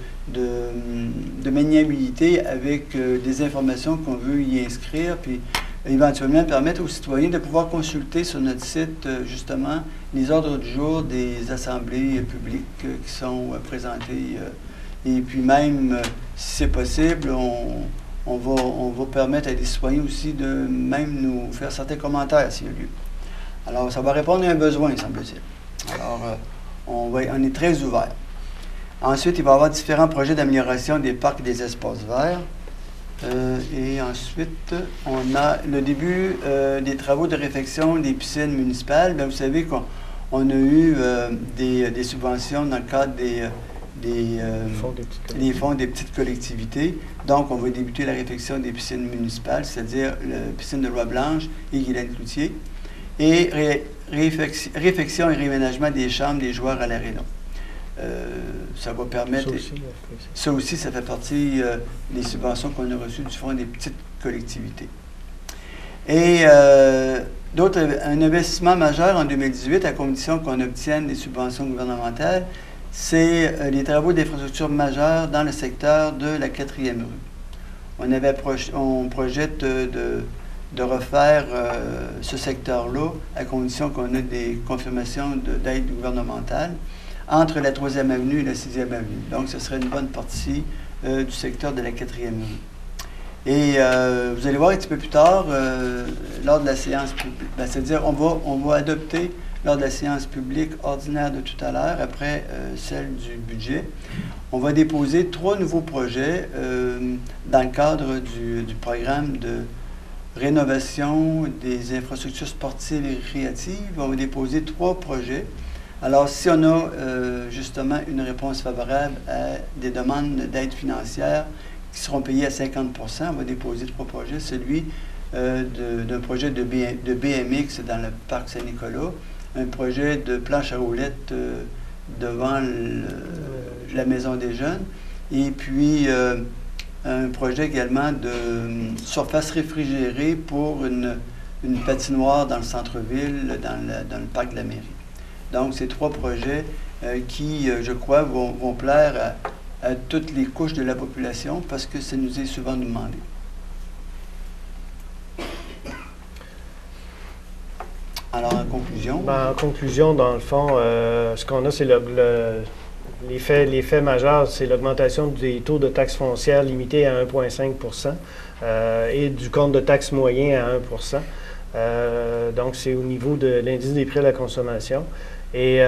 maniabilité avec des informations qu'on veut y inscrire, puis éventuellement permettre aux citoyens de pouvoir consulter sur notre site, justement, les ordres du jour des assemblées publiques qui sont présentées. Et puis même, si c'est possible, on va permettre à des citoyens aussi de même nous faire certains commentaires s'il y a lieu. Alors, ça va répondre à un besoin, semble-t-il. Alors, on est très ouvert. Ensuite, il va y avoir différents projets d'amélioration des parcs et des espaces verts. Et ensuite, on a le début des travaux de réfection des piscines municipales. Bien, vous savez qu'on a eu des subventions dans le cadre des fonds des petites collectivités. Donc, on va débuter la réfection des piscines municipales, c'est-à-dire la piscine de Roi-Blanche et Guylaine-Cloutier. Et réfection et réaménagement des chambres des joueurs à l'Aréna. Ça va permettre... Ça aussi, ça fait partie des subventions qu'on a reçues du Fonds des petites collectivités. Et un investissement majeur en 2018, à condition qu'on obtienne des subventions gouvernementales, c'est les travaux d'infrastructure majeures dans le secteur de la 4e rue. On projette de refaire ce secteur-là, à condition qu'on ait des confirmations d'aide gouvernementale entre la 3e avenue et la 6e avenue. Donc, ce serait une bonne partie du secteur de la 4e rue. Et vous allez voir un petit peu plus tard, lors de la séance publique, c'est-à-dire on va adopter lors de la séance publique ordinaire de tout à l'heure, après celle du budget, on va déposer 3 nouveaux projets dans le cadre du programme de rénovation des infrastructures sportives et récréatives. On va déposer 3 projets. Alors, si on a justement une réponse favorable à des demandes d'aide financière qui seront payées à 50 %, on va déposer 3 projets. Celui d'un projet de BMX dans le parc Saint-Nicolas, un projet de planche à roulettes devant la Maison des Jeunes, et puis un projet également de surface réfrigérée pour une patinoire dans le centre-ville, dans le parc de la mairie. Donc, ces 3 projets qui, je crois, vont plaire à toutes les couches de la population parce que ça nous est souvent demandé. Alors, en conclusion? En conclusion, dans le fond, ce qu'on a, c'est l'effet majeur, c'est l'augmentation des taux de taxes foncières limités à 1,5 % et du compte de taxes moyen à 1 %. Donc, c'est au niveau de l'indice des prix à la consommation. Et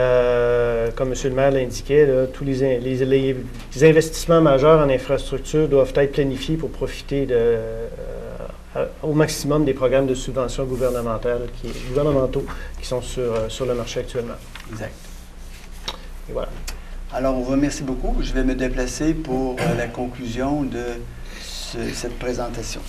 comme M. le maire l'indiquait, tous les investissements majeurs en infrastructure doivent être planifiés pour profiter au maximum des programmes de subventions gouvernementaux qui sont sur le marché actuellement. Exact. Et voilà. Alors, on vous remercie beaucoup. Je vais me déplacer pour la conclusion de cette présentation.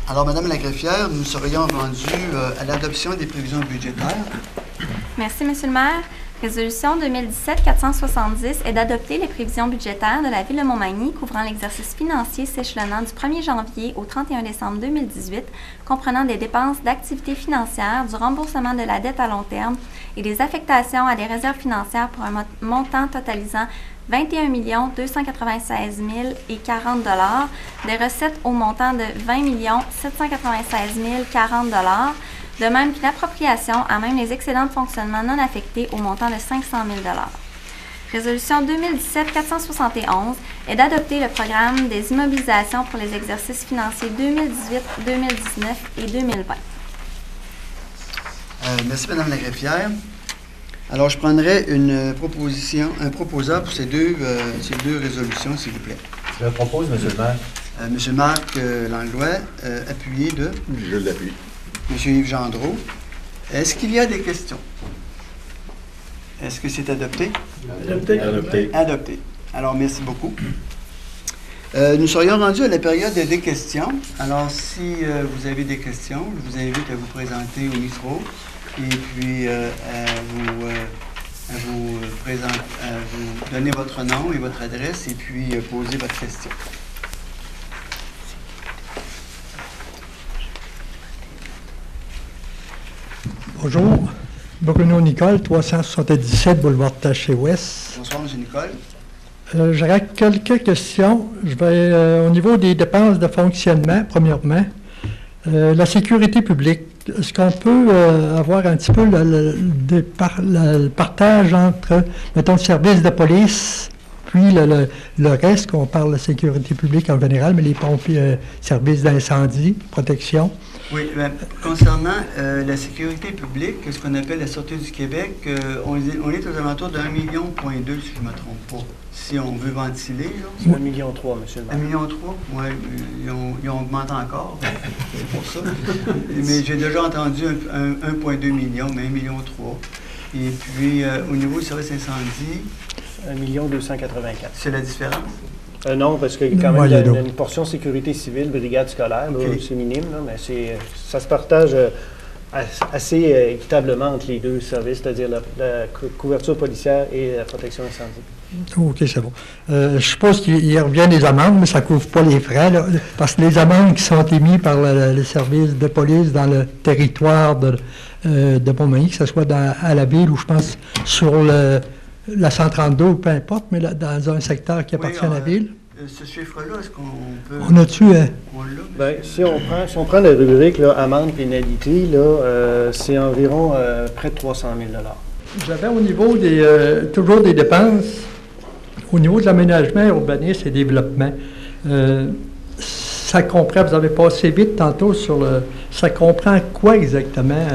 Alors, Madame la greffière, nous serions rendus à l'adoption des prévisions budgétaires. Merci, Monsieur le maire. Résolution 2017-470 est d'adopter les prévisions budgétaires de la Ville de Montmagny couvrant l'exercice financier s'échelonnant du 1er janvier au 31 décembre 2018, comprenant des dépenses d'activités financières, du remboursement de la dette à long terme et des affectations à des réserves financières pour un montant totalisant 21 296 040 $, des recettes au montant de 20 796 040 $, de même qu'une appropriation à même les excédents de fonctionnement non affectés au montant de 500 000 $. Résolution 2017-471 est d'adopter le programme des immobilisations pour les exercices financiers 2018, 2019 et 2020. Merci, Mme la greffière. Alors, je prendrai un proposeur pour ces deux résolutions, s'il vous plaît. Je propose, M. le maire. M. Marc Langlois, appuyé de... Je l'appuie. M. Yves Gendreau. Est-ce qu'il y a des questions? Est-ce que c'est adopté? Adopté. Adopté. Adopté. Alors, merci beaucoup. Nous serions rendus à la période des questions. Alors, si vous avez des questions, je vous invite à vous présenter au micro et puis à vous donner votre nom et votre adresse et puis poser votre question. Bonjour, Bruno Nicole, 377 boulevard Taché-Ouest. Bonsoir, M. Nicole. J'aurais quelques questions. Je vais au niveau des dépenses de fonctionnement, premièrement. La sécurité publique, est-ce qu'on peut avoir un petit peu le partage entre, mettons, le service de police, puis le reste, qu'on parle de sécurité publique en général, mais les pompiers, services d'incendie, protection? Oui, bien, concernant la sécurité publique, ce qu'on appelle la Sûreté du Québec, on est aux alentours de 1,2 million, si je ne me trompe pas. Si on veut ventiler, là. C'est 1,3 million, M. le maire. 1,3 million? Oui, ils ont augmenté encore. C'est pour ça. Mais j'ai déjà entendu 1,2 million, mais 1,3 million. Et puis, au niveau du service incendie... 1 284 000. C'est la différence? Non, parce qu'il y a quand même une portion sécurité civile, brigade scolaire, okay. C'est minime, là, mais ça se partage assez équitablement entre les deux services, c'est-à-dire la couverture policière et la protection incendie. OK, c'est bon. Je suppose qu'il revient des amendes, mais ça ne couvre pas les frais, là, parce que les amendes qui sont émises par les services de police dans le territoire de Montmagny, que ce soit à la ville ou je pense sur la 132 ou peu importe, mais là, dans un secteur qui appartient à la ville. Ce chiffre-là, est-ce qu'on peut... On a-tu... Bien, si on prend la rubrique, là, amende, pénalité, là, c'est environ près de 300 000 $. J'avais au niveau toujours des dépenses, au niveau de l'aménagement, urbanisme et développement. Ça comprend, vous avez passé vite tantôt sur ça comprend quoi exactement?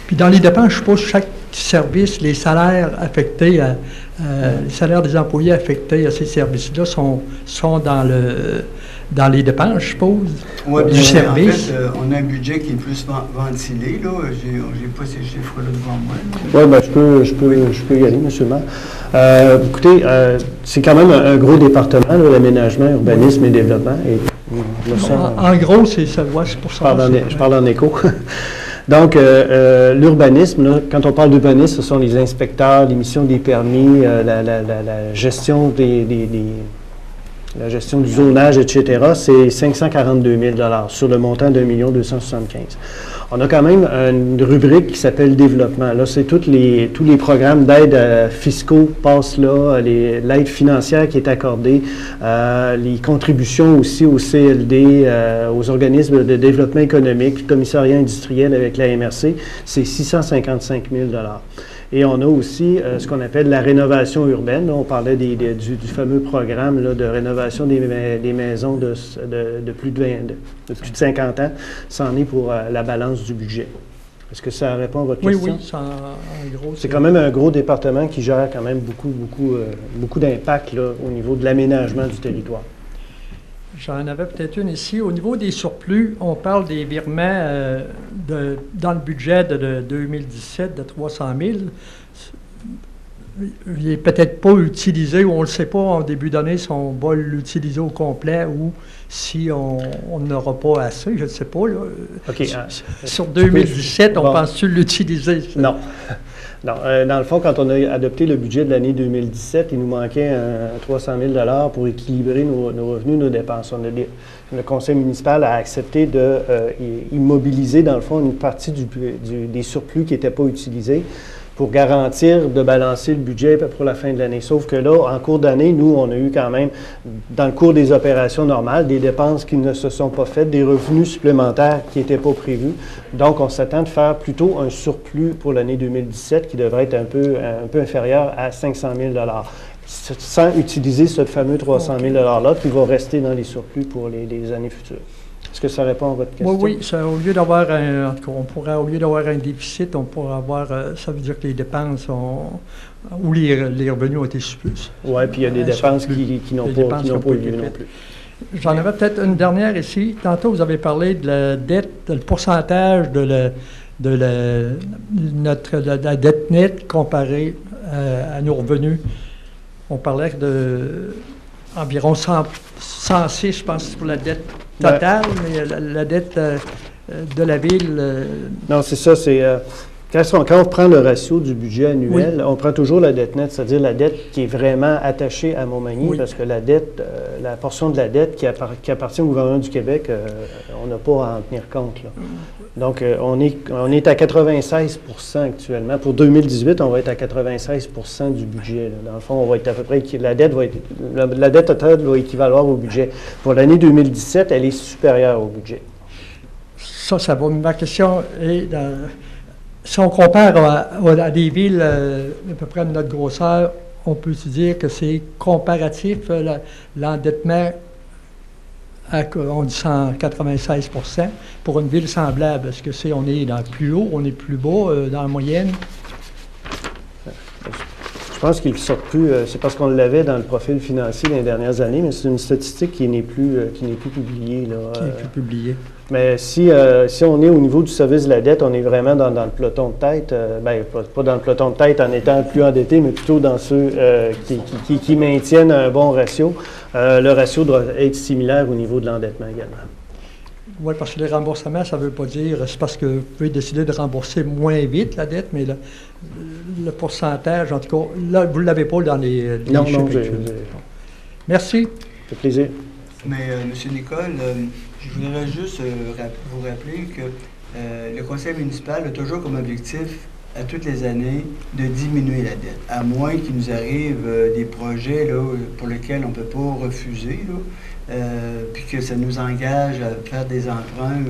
Puis dans les dépenses, je suppose, chaque service, les salaires affectés, les salaires des employés affectés à ces services-là sont dans les dépenses, je suppose, du service. En fait, on a un budget qui est plus ventilé, là. J'ai pas ces chiffres-là devant moi. Oui, bien, je peux y aller, M. le maire. Écoutez, c'est quand même un gros département, l'aménagement, urbanisme et développement. Et, en gros, c'est pour ça. Je parle en écho. Donc, l'urbanisme, quand on parle d'urbanisme, ce sont les inspecteurs, l'émission des permis, la gestion la gestion du zonage, etc. C'est 542 000 $ sur le montant de 1 275 000 $. On a quand même une rubrique qui s'appelle développement. Là, c'est tous les programmes d'aide fiscaux passent là, l'aide financière qui est accordée, les contributions aussi au CLD, aux organismes de développement économique, le commissariat industriel avec la MRC, c'est 655 000 $. Et on a aussi ce qu'on appelle la rénovation urbaine. Là, on parlait du fameux programme là, de rénovation des maisons de plus de 50 ans. C'en est pour la balance du budget. Est-ce que ça répond à votre question? Oui, en gros. C'est quand même un gros département qui gère quand même beaucoup d'impact au niveau de l'aménagement du territoire. J'en avais peut-être une ici. Au niveau des surplus, on parle des virements dans le budget de 2017 de 300 000. Il n'est peut-être pas utilisé, ou on ne le sait pas en début d'année si on va l'utiliser au complet ou si on n'aura pas assez, je ne sais pas. Là. Okay, sur 2017, on pense-tu l'utiliser? Non. Non, dans le fond, quand on a adopté le budget de l'année 2017, il nous manquait 300 000 $ pour équilibrer nos revenus, nos dépenses. Le conseil municipal a accepté d'immobiliser, dans le fond, une partie des surplus qui n'étaient pas utilisés. pour garantir de balancer le budget pour la fin de l'année. Sauf que là, en cours d'année, nous, on a eu quand même, dans le cours des opérations normales, des dépenses qui ne se sont pas faites, des revenus supplémentaires qui n'étaient pas prévus. Donc, on s'attend de faire plutôt un surplus pour l'année 2017 qui devrait être un peu inférieur à 500 000 $, sans utiliser ce fameux 300 000 $-là qui va rester dans les surplus pour les années futures. Est-ce que ça répond à votre question? Oui, ça, au lieu d'avoir un, en tout cas, au lieu d'avoir un déficit, on pourrait avoir, ça veut dire que les dépenses ou les revenus ont été supplémentés. Oui, puis il y a des dépenses qui n'ont pas eu lieu non plus. J'en avais peut-être une dernière ici. Tantôt, vous avez parlé de la dette, le pourcentage de la dette nette comparée à nos revenus. On parlait d'environ 106, je pense, pour la dette totale, mais la dette de la ville... Non, c'est ça, c'est... Quand on prend le ratio du budget annuel, on prend toujours la dette nette, c'est-à-dire la dette qui est vraiment attachée à Montmagny, parce que la dette, la portion de la dette qui appartient au gouvernement du Québec, on n'a pas à en tenir compte, là. Donc, on est à 96 % actuellement. Pour 2018, on va être à 96 % du budget, là. Dans le fond, on va être à peu près... La dette totale va équivaloir au budget. Pour l'année 2017, elle est supérieure au budget. Ça va. Ma question est... Si on compare à des villes à peu près de notre grosseur, on peut se dire que c'est comparatif, l'endettement, on dit 196 % pour une ville semblable. Est-ce que on est dans le plus haut, on est plus bas, dans la moyenne? Je pense qu'il ne sort plus, c'est parce qu'on l'avait dans le profil financier les dernières années, mais c'est une statistique qui n'est plus publiée, là. Qui n'est plus publiée. Mais si on est au niveau du service de la dette, on est vraiment dans le peloton de tête, pas dans le peloton de tête en étant plus endetté, mais plutôt dans ceux qui maintiennent un bon ratio. Le ratio doit être similaire au niveau de l'endettement également. Oui, parce que les remboursements, ça ne veut pas dire, c'est parce que vous pouvez décider de rembourser moins vite la dette, mais le pourcentage, en tout cas, là, vous ne l'avez pas dans les non, chiffres. Merci. Ça fait plaisir. Mais, M. Nicole, je voudrais juste vous rappeler que le conseil municipal a toujours comme objectif, à toutes les années, de diminuer la dette, à moins qu'il nous arrive des projets là, pour lesquels on ne peut pas refuser, là, puis que ça nous engage à faire des emprunts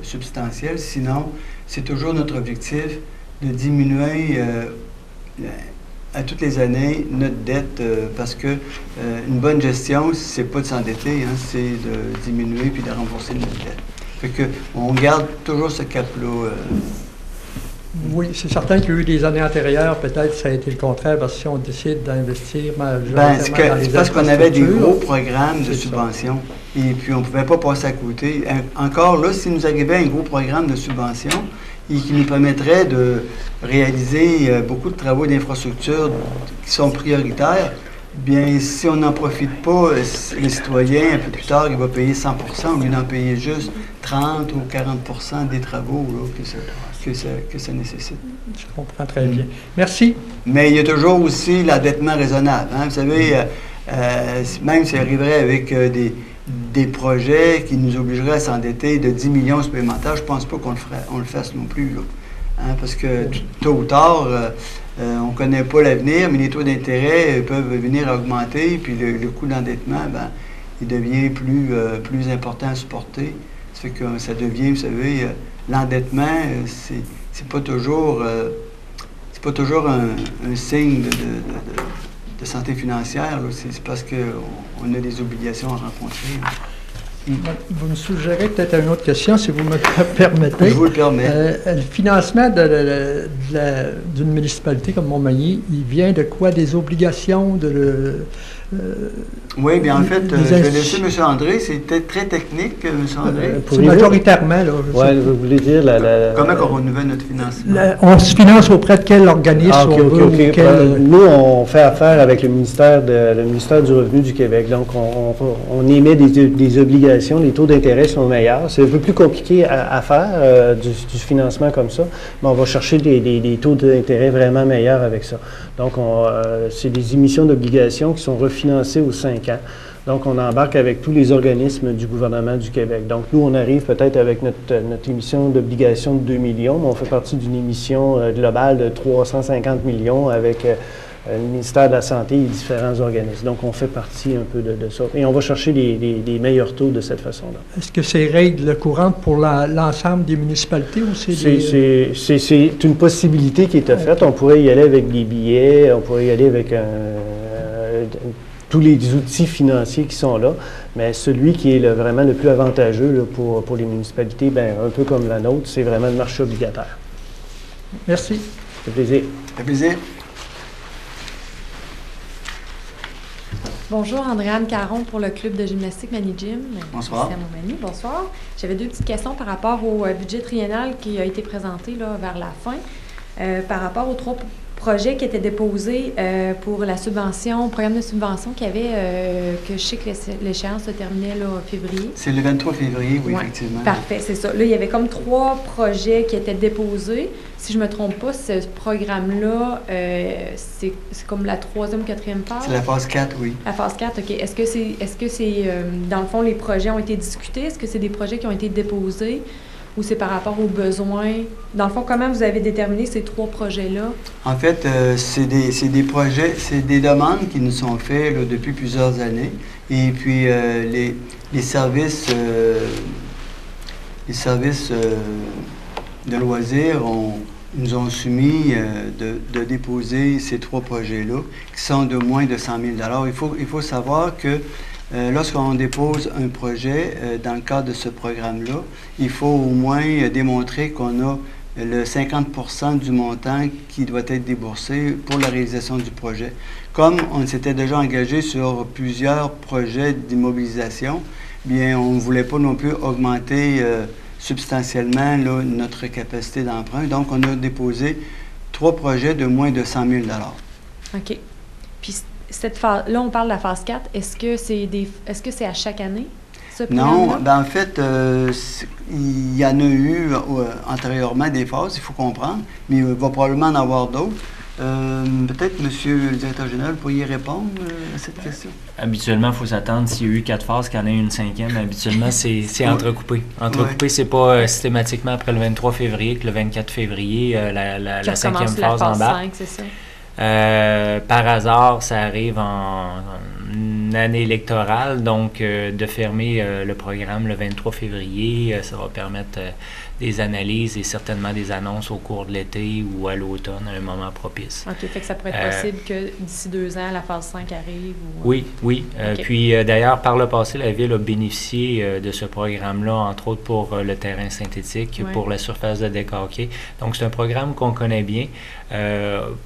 substantiels. Sinon, c'est toujours notre objectif de diminuer à toutes les années notre dette, parce que une bonne gestion, c'est pas de s'endetter, hein, c'est de diminuer puis de rembourser notre dette. Fait que on garde toujours ce cap-là. Oui, c'est certain qu'il y a eu des années antérieures, peut-être ça a été le contraire, parce que si on décide d'investir c'est parce qu'on avait des gros programmes de subvention, et puis on ne pouvait pas passer à côté. Encore là, si nous arrivait un gros programme de subvention, et qui nous permettrait de réaliser beaucoup de travaux d'infrastructure qui sont prioritaires, bien, si on n'en profite pas, le citoyen, un peu plus tard, il va payer 100 % au lieu d'en payer juste 30 ou 40 % des travaux là, que ça nécessite. Je comprends très bien. Merci. Mais il y a toujours aussi l'endettement raisonnable. Hein? Vous savez, même s'il arriverait avec des projets qui nous obligeraient à s'endetter de 10 millions supplémentaires, je ne pense pas qu'on le fasse non plus. Là. Hein? Parce que tôt ou tard, on ne connaît pas l'avenir, mais les taux d'intérêt peuvent venir à augmenter, puis le coût d'endettement, il devient plus important à supporter. Ça fait que ça devient, vous savez, l'endettement, c'est pas toujours un signe de santé financière. C'est parce qu'on a des obligations à rencontrer. Vous me suggérez peut-être une autre question, si vous me permettez. Je vous le permets. Le financement d'une municipalité comme Montmagny, il vient de quoi? Des obligations oui, bien en fait, je vais laisser M. André. C'était très technique, M. André. C'est majoritairement, là. Oui, vous voulez dire comment on renouvelle notre financement? On se finance auprès de quel organisme? Nous, on fait affaire avec le ministère du Revenu du Québec. Donc, on émet des obligations. Les taux d'intérêt sont meilleurs. C'est un peu plus compliqué à faire, du financement comme ça, mais on va chercher des taux d'intérêt vraiment meilleurs avec ça. Donc, c'est des émissions d'obligations qui sont refinancées aux 5 ans. Donc, on embarque avec tous les organismes du gouvernement du Québec. Donc, nous, on arrive peut-être avec notre émission d'obligation de 2 millions, mais on fait partie d'une émission globale de 350 millions avec le ministère de la Santé et différents organismes. Donc, on fait partie un peu de ça. Et on va chercher les meilleurs taux de cette façon-là. Est-ce que c'est règle courante pour l'ensemble des municipalités ou c'est une possibilité qui est offerte. On pourrait y aller avec des billets, on pourrait y aller avec tous les outils financiers qui sont là, mais celui qui est vraiment le plus avantageux là, pour les municipalités, bien, un peu comme la nôtre, c'est vraiment le marché obligataire. Merci. Ça fait plaisir. Ça fait plaisir. Bonjour, Andréane Caron pour le club de gymnastique Mani-Gym. Bonsoir. Merci à mon Mani. Bonsoir. J'avais 2 petites questions par rapport au budget triennal qui a été présenté là, vers la fin. Par rapport aux 3 projets qui étaient déposés pour la subvention, programme de subvention qu'il y avait, que je sais que l'échéance se terminait là, en février. C'est le 23 février, oui, Ouais. effectivement. Parfait, c'est ça. Là, il y avait comme 3 projets qui étaient déposés. Si je ne me trompe pas, ce programme-là, c'est comme la 3e ou 4e phase? C'est la phase 4, oui. La phase 4, OK. Est-ce que c'est dans le fond, les projets ont été discutés? Est-ce que c'est des projets qui ont été déposés? Ou c'est par rapport aux besoins? Dans le fond, comment vous avez déterminé ces 3 projets-là? En fait, c'est des projets, c'est des demandes qui nous sont faites là, depuis plusieurs années. Et puis, les services de loisirs nous ont soumis de déposer ces 3 projets-là, qui sont de moins de 100 000 $. Il faut savoir que lorsqu'on dépose un projet dans le cadre de ce programme-là, il faut au moins démontrer qu'on a le 50% du montant qui doit être déboursé pour la réalisation du projet. Comme on s'était déjà engagé sur plusieurs projets d'immobilisation, bien, on ne voulait pas non plus augmenter substantiellement là, notre capacité d'emprunt. Donc, on a déposé 3 projets de moins de 100 000 $. OK. Puis là, on parle de la phase 4. Est-ce que c'est à chaque année, ce programme-là? Non, ben en fait, il y en a eu antérieurement des phases, il faut comprendre, mais il va probablement en avoir d'autres. Peut-être, Monsieur le directeur général, pourriez répondre à cette question? Habituellement, il faut s'attendre, s'il y a eu 4 phases, qu'il y en ait une 5e. Habituellement, c'est entrecoupé. Entrecoupé, c'est pas systématiquement après le 23 février que le 24 février, la 5e phase embarque. C'est ça. Par hasard, ça arrive en année électorale, donc de fermer le programme le 23 février, ça va permettre des analyses et certainement des annonces au cours de l'été ou à l'automne, à un moment propice. OK, fait que ça pourrait être possible que d'ici 2 ans, la phase 5 arrive? Ou... Oui. Okay. Puis d'ailleurs, par le passé, la Ville a bénéficié de ce programme-là, entre autres pour le terrain synthétique, pour la surface de décaquer. Donc, c'est un programme qu'on connaît bien,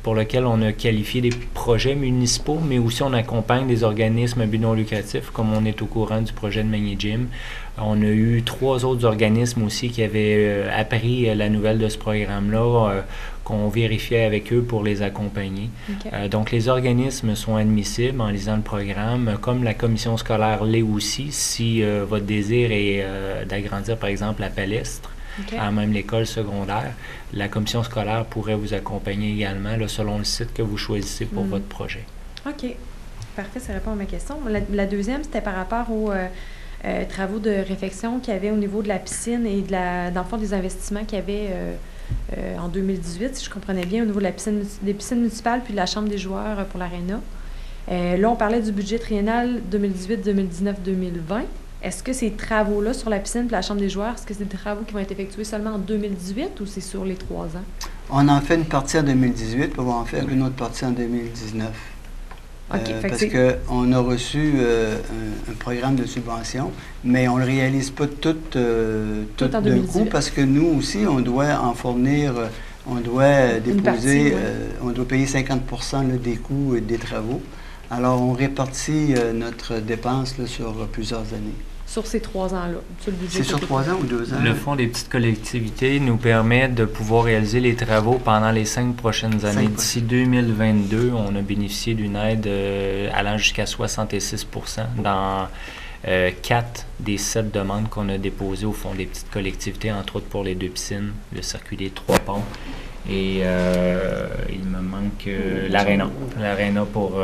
pour lequel on a qualifié des projets municipaux, mais aussi on accompagne des organismes à but non lucratif, comme on est au courant du projet de Mani-Gym. On a eu 3 autres organismes aussi qui avaient appris la nouvelle de ce programme-là, qu'on vérifiait avec eux pour les accompagner. Okay. Donc, les organismes sont admissibles en lisant le programme, comme la commission scolaire l'est aussi, si votre désir est d'agrandir, par exemple, la palestre, à même l'école secondaire. La commission scolaire pourrait vous accompagner également, là, selon le site que vous choisissez pour votre projet. OK. Parfait, ça répond à ma question. La deuxième, c'était par rapport aux travaux de réfection qu'il y avait au niveau de la piscine et dans le fond des investissements qu'il y avait en 2018, si je comprenais bien, au niveau de des piscines municipales puis de la chambre des joueurs pour l'aréna. Là, on parlait du budget triennal 2018, 2019, 2020. Est-ce que ces travaux-là sur la piscine et la chambre des joueurs, est-ce que c'est des travaux qui vont être effectués seulement en 2018 ou c'est sur les 3 ans? On en fait une partie en 2018, puis on va en faire une autre partie en 2019. Okay, parce qu'on a reçu un programme de subvention, mais on ne le réalise pas tout d'un coup, parce que nous aussi, on doit en fournir, on doit déposer, on doit payer 50% là, des coûts et des travaux. Alors, on répartit notre dépense là, sur plusieurs années. Sur ces 3 ans-là? C'est sur 3 ans ou 2 ans? Le Fonds des petites collectivités nous permet de pouvoir réaliser les travaux pendant les 5 prochaines années. D'ici 2022, on a bénéficié d'une aide allant jusqu'à 66 % dans 4 des 7 demandes qu'on a déposées au Fonds des petites collectivités, entre autres pour les 2 piscines, le circuit des 3 ponts et il me manque l'aréna. L'aréna pour...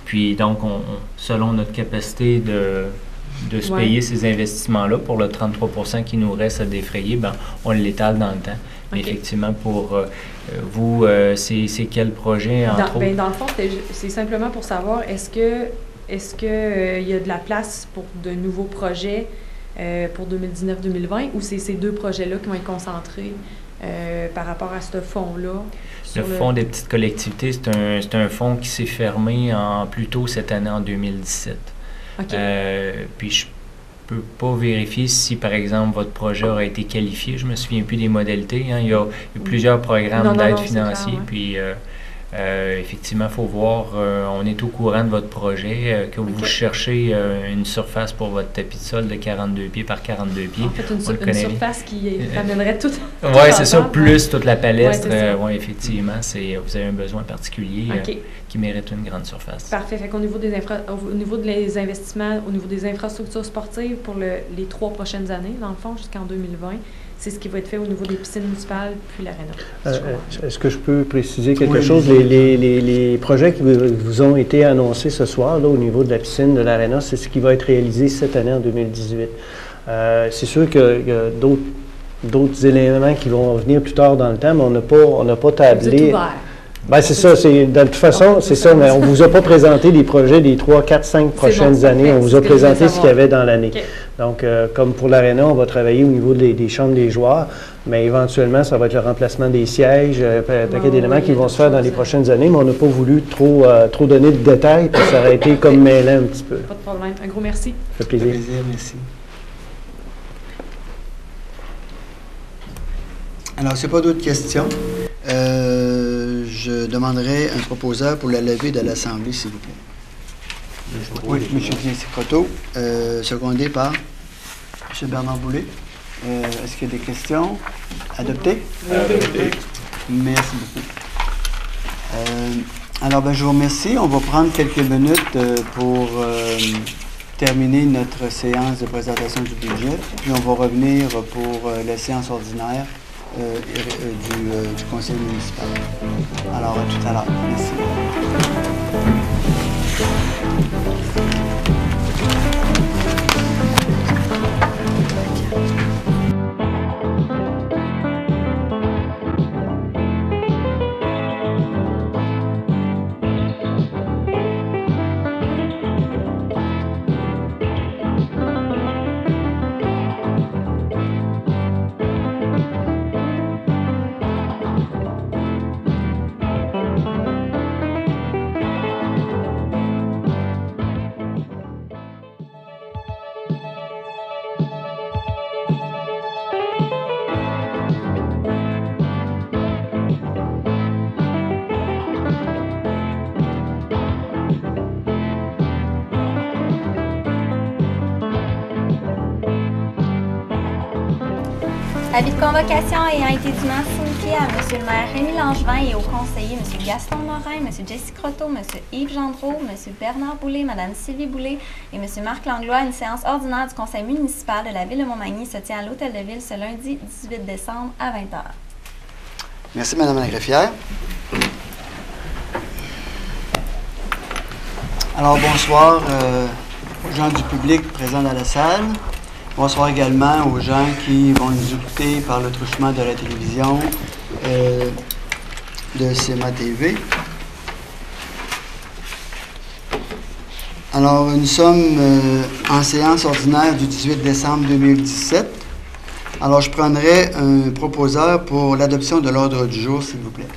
puis donc, selon notre capacité de se payer ces investissements-là, pour le 33% qui nous reste à défrayer, ben, on l'étale dans le temps. Mais effectivement, pour vous, c'est quel projet, entre autres? Dans le fond, c'est simplement pour savoir, est-ce que y a de la place pour de nouveaux projets pour 2019-2020, ou c'est ces deux projets-là qui vont être concentrés par rapport à ce fonds-là? Le fonds des petites collectivités, c'est un fonds qui s'est fermé plus tôt cette année, en 2017. Puis je peux pas vérifier si, par exemple, votre projet aurait été qualifié. Je me souviens plus des modalités. Hein. Il y a plusieurs programmes d'aide financière. Puis effectivement, il faut voir, on est au courant de votre projet, que vous cherchez une surface pour votre tapis de sol de 42 pieds par 42 pieds. En fait, une surface qui amènerait tout. Oui, c'est ça, plus toute la palestre. Oui, effectivement, vous avez un besoin particulier qui mérite une grande surface. Parfait. Fait qu'au niveau au niveau des investissements, au niveau des infrastructures sportives pour les 3 prochaines années, dans le fond, jusqu'en 2020, c'est ce qui va être fait au niveau des piscines municipales puis l'aréna. Est-ce que je peux préciser quelque chose? Les projets qui vous ont été annoncés ce soir, là, au niveau de la piscine, de l'aréna, c'est ce qui va être réalisé cette année en 2018. C'est sûr qu'il y a d'autres éléments qui vont venir plus tard dans le temps, mais on n'a pas tablé. Vous êtes ouvert. Bien, c'est ça. De toute façon, c'est ça, mais on ne vous a pas présenté les projets des 3, 4, 5 prochaines années. On vous a présenté ce qu'il y avait dans l'année. Donc, comme pour l'aréna, on va travailler au niveau des chambres des joueurs, mais éventuellement, ça va être le remplacement des sièges, un paquet d'éléments qui vont se faire dans les prochaines années, mais on n'a pas voulu trop donner de détails, puis ça aurait été comme mêlant un petit peu. Pas de problème. Un gros merci. Ça fait plaisir. Merci. Alors, s'il n'y a pas d'autres questions, je demanderai un proposeur pour la levée de l'Assemblée, s'il vous plaît. Oui, M. Jesse Croteau, secondé par M. Bernard Boulay. Est-ce qu'il y a des questions? Adopté? Adopté. Merci beaucoup. Alors, je vous remercie. On va prendre quelques minutes pour terminer notre séance de présentation du budget, puis on va revenir pour la séance ordinaire du conseil municipal. Alors, à tout à l'heure. Merci. Avis de convocation ayant été dûment signifié à M. le maire Rémi Langevin et aux conseillers M. Gaston Morin, M. Jesse Croteau, M. Yves Gendreau, M. Bernard Boulay, Mme Sylvie Boulay et M. Marc Langlois, une séance ordinaire du conseil municipal de la ville de Montmagny se tient à l'Hôtel de Ville ce lundi 18 décembre à 20h. Merci, Mme la greffière. Alors, bonsoir aux gens du public présents dans la salle. Bonsoir également aux gens qui vont nous écouter par le truchement de la télévision de CMA TV. Alors, nous sommes en séance ordinaire du 18 décembre 2017. Alors, je prendrai un proposeur pour l'adoption de l'ordre du jour, s'il vous plaît.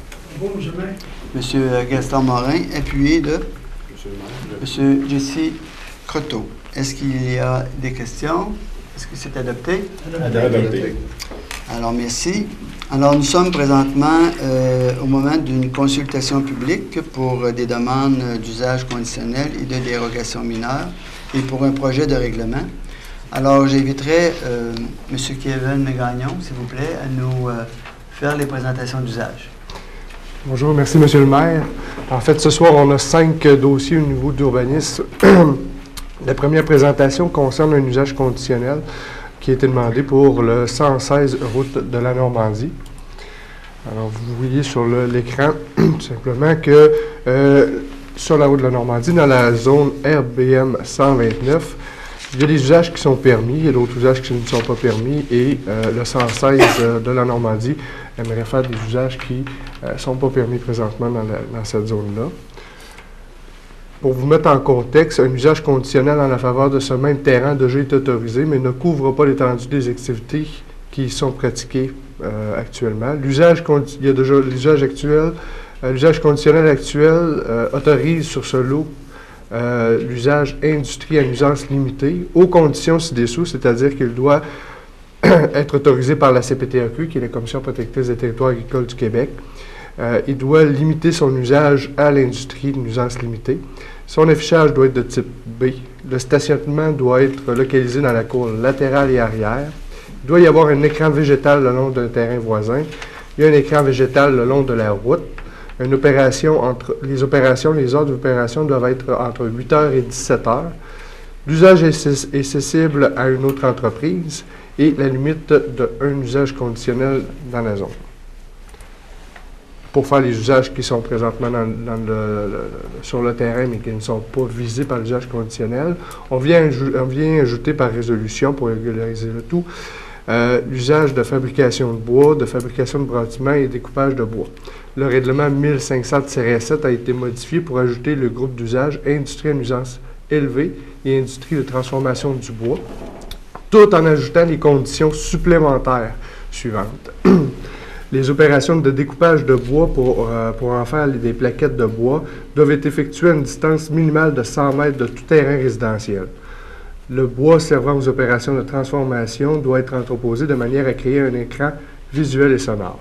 Bonjour, Monsieur Gaston Morin, appuyé de Monsieur Jesse Croteau. Est-ce qu'il y a des questions? Est-ce que c'est adopté? Adopté. Alors, merci. Alors, nous sommes présentement au moment d'une consultation publique pour des demandes d'usage conditionnel et de dérogation mineure et pour un projet de règlement. Alors, j'inviterai M. Kevin Megagnon, s'il vous plaît, à nous faire les présentations d'usage. Bonjour, merci M. le maire. En fait, ce soir, on a 5 dossiers au niveau d'urbanisme. La première présentation concerne un usage conditionnel qui a été demandé pour le 116 route de la Normandie. Alors, vous voyez sur l'écran, tout simplement, que sur la route de la Normandie, dans la zone RBM 129, il y a des usages qui sont permis, il y a d'autres usages qui ne sont pas permis, et le 116 de la Normandie aimerait faire des usages qui ne sont pas permis présentement dans cette zone-là. Pour vous mettre en contexte, un usage conditionnel en la faveur de ce même terrain a déjà été autorisé, mais ne couvre pas l'étendue des activités qui sont pratiquées actuellement. Il y a déjà l'usage actuel. L'usage conditionnel actuel autorise sur ce lot l'usage industrie à nuisance limitée, aux conditions ci-dessous, c'est-à-dire qu'il doit être autorisé par la CPTAQ, qui est la Commission protectrice des territoires agricoles du Québec. Il doit limiter son usage à l'industrie de nuisance limitée. Son affichage doit être de type B. Le stationnement doit être localisé dans la cour latérale et arrière. Il doit y avoir un écran végétal le long d'un terrain voisin. Il y a un écran végétal le long de la route. Les heures d'opération doivent être entre 8h et 17h. L'usage est cessible à une autre entreprise et la limite d'un usage conditionnel dans la zone. Pour faire les usages qui sont présentement sur le terrain, mais qui ne sont pas visés par l'usage conditionnel, on vient ajouter par résolution, pour régulariser le tout, l'usage de fabrication de bois, de fabrication de bâtiments et découpage de bois. Le règlement 1500-7 a été modifié pour ajouter le groupe d'usage industrie à nuisance élevée et industrie de transformation du bois, tout en ajoutant les conditions supplémentaires suivantes. Les opérations de découpage de bois pour en faire des plaquettes de bois doivent être effectuées à une distance minimale de 100 mètres de tout terrain résidentiel. Le bois servant aux opérations de transformation doit être entreposé de manière à créer un écran visuel et sonore.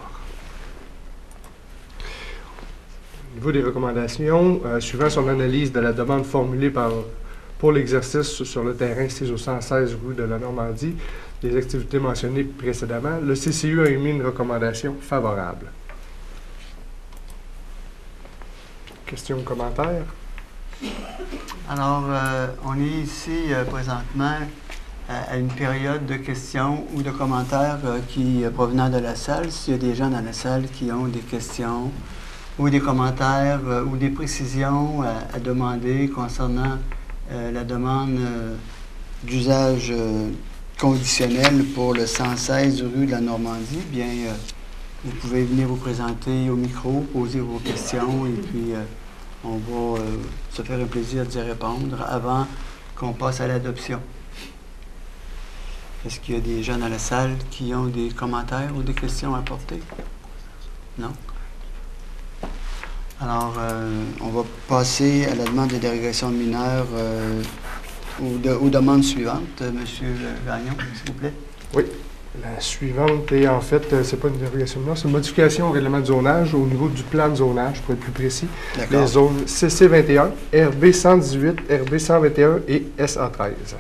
Au niveau des recommandations, suivant son analyse de la demande formulée pour l'exercice sur le terrain 6 au 116 rue de la Normandie, des activités mentionnées précédemment, le CCU a émis une recommandation favorable. Questions ou commentaires? Alors, on est ici présentement à une période de questions ou de commentaires qui provenant de la salle. S'il y a des gens dans la salle qui ont des questions ou des commentaires ou des précisions à demander concernant la demande d'usage conditionnel pour le 116 rue de la Normandie, bien, vous pouvez venir vous présenter au micro, poser vos questions et puis on va se faire un plaisir d'y répondre avant qu'on passe à l'adoption. Est-ce qu'il y a des gens dans la salle qui ont des commentaires ou des questions à apporter? Non? Alors, on va passer à la demande de dérogation de mineurs aux demandes suivantes. Monsieur Gagnon, s'il vous plaît. Oui. La suivante est en fait, c'est pas une dérogation de mineurs, c'est une modification au règlement de zonage au niveau du plan de zonage, pour être plus précis. Les zones CC21, RB118, RB121 et SA13.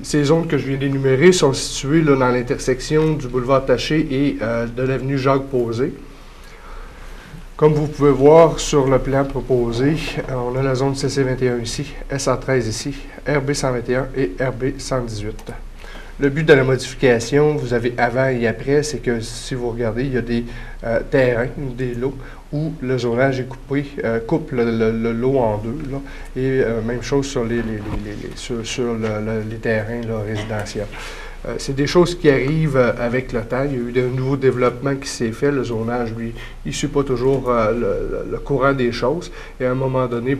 Ces zones que je viens d'énumérer sont situées là, dans l'intersection du boulevard Taché et de l'avenue Jacques-Posé. Comme vous pouvez voir sur le plan proposé, on a la zone CC21 ici, SA13 ici, RB121 et RB118. Le but de la modification, vous avez avant et après, c'est que si vous regardez, il y a des terrains, des lots, où le zonage est coupé, coupe le lot en deux. Là, et même chose sur les terrains là, résidentiels. C'est des choses qui arrivent avec le temps. Il y a eu de nouveaux développements qui s'est fait. Le zonage, lui, il ne suit pas toujours le courant des choses. Et à un moment donné,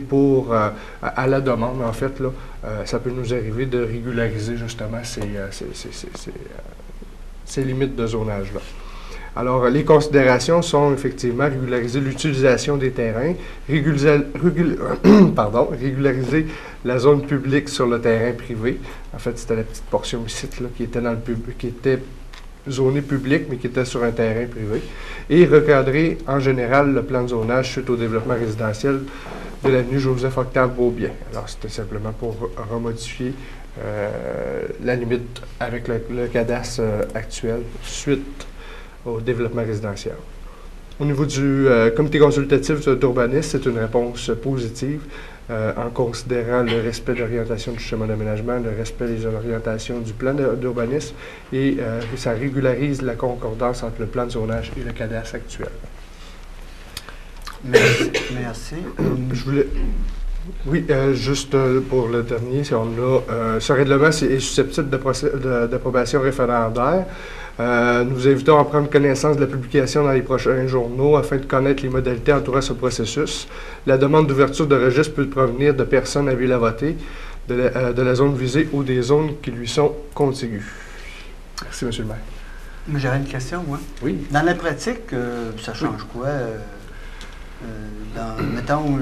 à la demande, en fait, là, ça peut nous arriver de régulariser justement ces limites de zonage-là. Alors, les considérations sont effectivement régulariser l'utilisation des terrains, régulariser la zone publique sur le terrain privé. En fait, c'était la petite portion ici là, qui était zonée publique, mais qui était sur un terrain privé. Et recadrer en général le plan de zonage suite au développement résidentiel de l'avenue Joseph-Octave Beaubien. Alors, c'était simplement pour remodifier la limite avec le cadastre actuel suite au développement résidentiel. Au niveau du comité consultatif d'urbanisme, c'est une réponse positive. en considérant le respect de l'orientation du schéma d'aménagement, le respect des orientations du plan d'urbanisme, et ça régularise la concordance entre le plan de zonage et le cadastre actuel. Merci. Je voulais... Oui, juste pour le dernier, si on a, ce règlement est susceptible d'approbation référendaire. Nous invitons à prendre connaissance de la publication dans les prochains journaux afin de connaître les modalités entourant ce processus. La demande d'ouverture de registre peut provenir de personnes habiles à voter de la zone visée ou des zones qui lui sont contiguës. Merci, M. le maire. J'aurais une question, moi. Oui. Dans la pratique, ça change quoi? Mettons,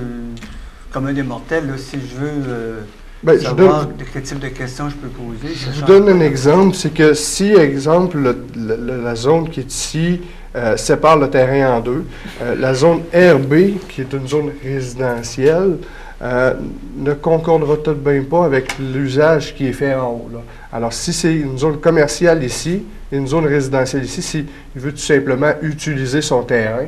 commun des mortels, là, si je veux savoir quel type de questions je peux poser. Je vous donne un exemple, c'est que si, exemple, la zone qui est ici sépare le terrain en deux, la zone RB, qui est une zone résidentielle, ne concordera tout de même pas avec l'usage qui est fait en haut, là. Alors, si c'est une zone commerciale ici, et une zone résidentielle ici, s'il veut tout simplement utiliser son terrain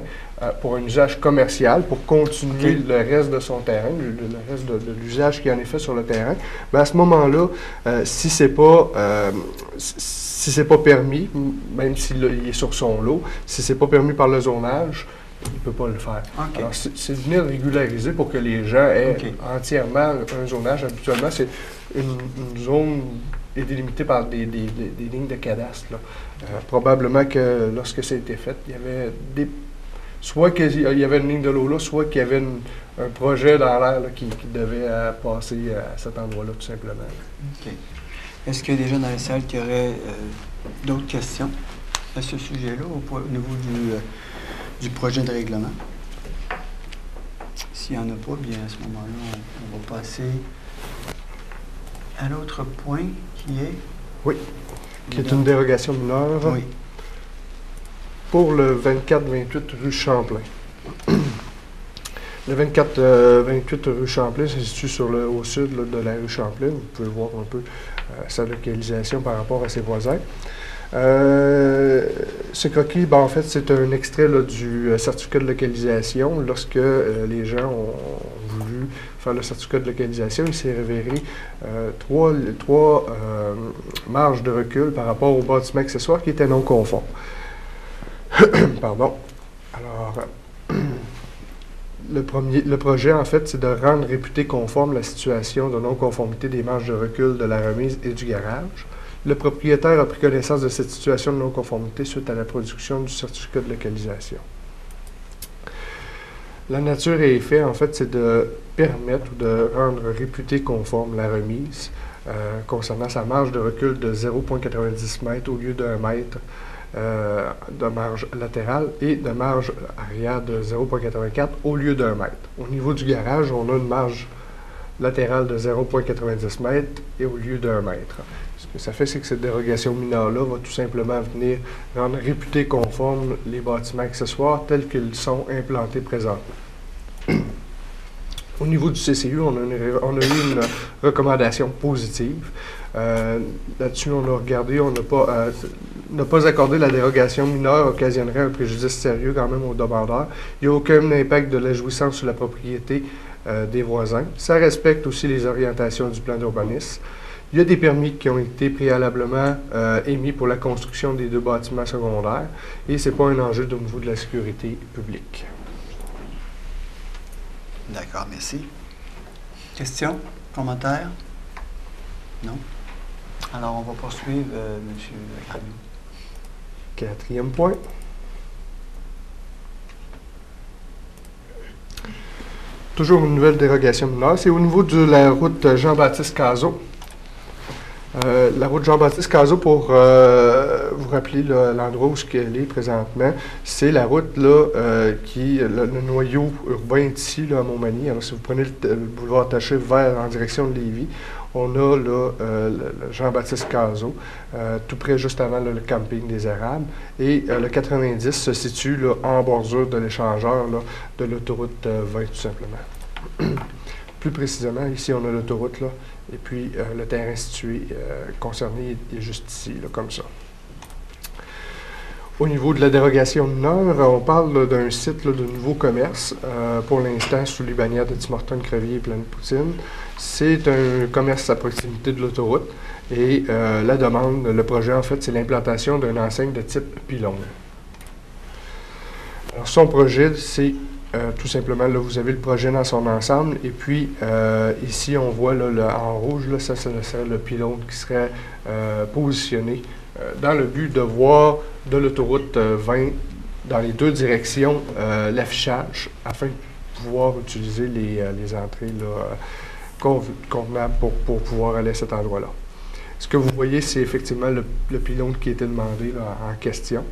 pour un usage commercial, pour continuer le reste de son terrain, le reste de l'usage qui en est fait sur le terrain, bien à ce moment-là, si c'est pas permis, même s'il est sur son lot, si c'est pas permis par le zonage, il ne peut pas le faire. Okay. Alors, c'est de venir régulariser pour que les gens aient entièrement un zonage. Habituellement, c'est une zone est délimitée par des lignes de cadastre, là. Probablement que lorsque ça a été fait, il y avait soit qu'il y avait une ligne de l'eau là, soit qu'il y avait un projet dans l'air qui devait passer à cet endroit-là, tout simplement. OK. Est-ce qu'il y a des gens dans la salle qui auraient d'autres questions à ce sujet-là au niveau du projet de règlement? S'il n'y en a pas, bien à ce moment-là, on va passer à l'autre point qui est... Oui, qui est une dérogation mineure. Oui. Pour le 24-28 rue Champlain. Le 24-28 rue Champlain se situe au sud là, de la rue Champlain. Vous pouvez voir un peu sa localisation par rapport à ses voisins. Ce croquis, en fait, c'est un extrait là, du certificat de localisation. Lorsque les gens ont voulu faire le certificat de localisation, il s'est révélé trois marges de recul par rapport aux bâtiments accessoires qui étaient non conformes. Pardon. Alors, le projet, en fait, c'est de rendre réputé conforme la situation de non-conformité des marges de recul de la remise et du garage. Le propriétaire a pris connaissance de cette situation de non-conformité suite à la production du certificat de localisation. La nature et effet, en fait, c'est de permettre ou de rendre réputé conforme la remise concernant sa marge de recul de 0,90 m au lieu de 1 mètre de marge latérale et de marge arrière de 0,84 au lieu d'1 mètre. Au niveau du garage, on a une marge latérale de 0,90 m et au lieu d'1 mètre. Ce que ça fait, c'est que cette dérogation mineure-là va tout simplement venir rendre réputé conforme les bâtiments accessoires tels qu'ils sont implantés présentement. Au niveau du CCU, on a eu une recommandation positive. Là-dessus, on a regardé, on n'a pas accordé la dérogation mineure occasionnerait un préjudice sérieux quand même aux demandeurs. Il n'y a aucun impact de la jouissance sur la propriété des voisins. Ça respecte aussi les orientations du plan d'urbanisme. Il y a des permis qui ont été préalablement émis pour la construction des 2 bâtiments secondaires et ce n'est pas un enjeu au niveau de la sécurité publique. D'accord, merci. Questions? Commentaires? Non? Alors, on va poursuivre, M. Gramiot. 4e point. Toujours une nouvelle dérogation mineure. C'est au niveau de la route Jean-Baptiste Cazot. La route Jean-Baptiste Cazot, pour vous rappeler l'endroit où elle est présentement, c'est la route là, le noyau urbain ici, là, à Montmagny. Alors, si vous prenez le boulevard Taché en direction de Lévis, on a là, le Jean-Baptiste Cazot, tout près, juste avant là, le camping des Érables. Et le 90 se situe là, en bordure de l'échangeur de l'autoroute 20, tout simplement. Plus précisément, ici, on a l'autoroute, là, et puis le terrain situé concerné est juste ici, là, comme ça. Au niveau de la dérogation mineure, on parle d'un site là, de nouveau commerce, pour l'instant sous les bannières de Tim Hortons, Crevier et Plaine-Poutine. C'est un commerce à proximité de l'autoroute et la demande, le projet en fait, c'est l'implantation d'une enseigne de type pylône. Alors son projet, c'est tout simplement, là vous avez le projet dans son ensemble et puis ici on voit là, en rouge, là, ça serait le pylône qui serait positionné dans le but de voir de l'autoroute 20 dans les deux directions l'affichage afin de pouvoir utiliser les entrées là, convenables pour pouvoir aller à cet endroit-là. Ce que vous voyez, c'est effectivement le pylône qui a été demandé là, en question,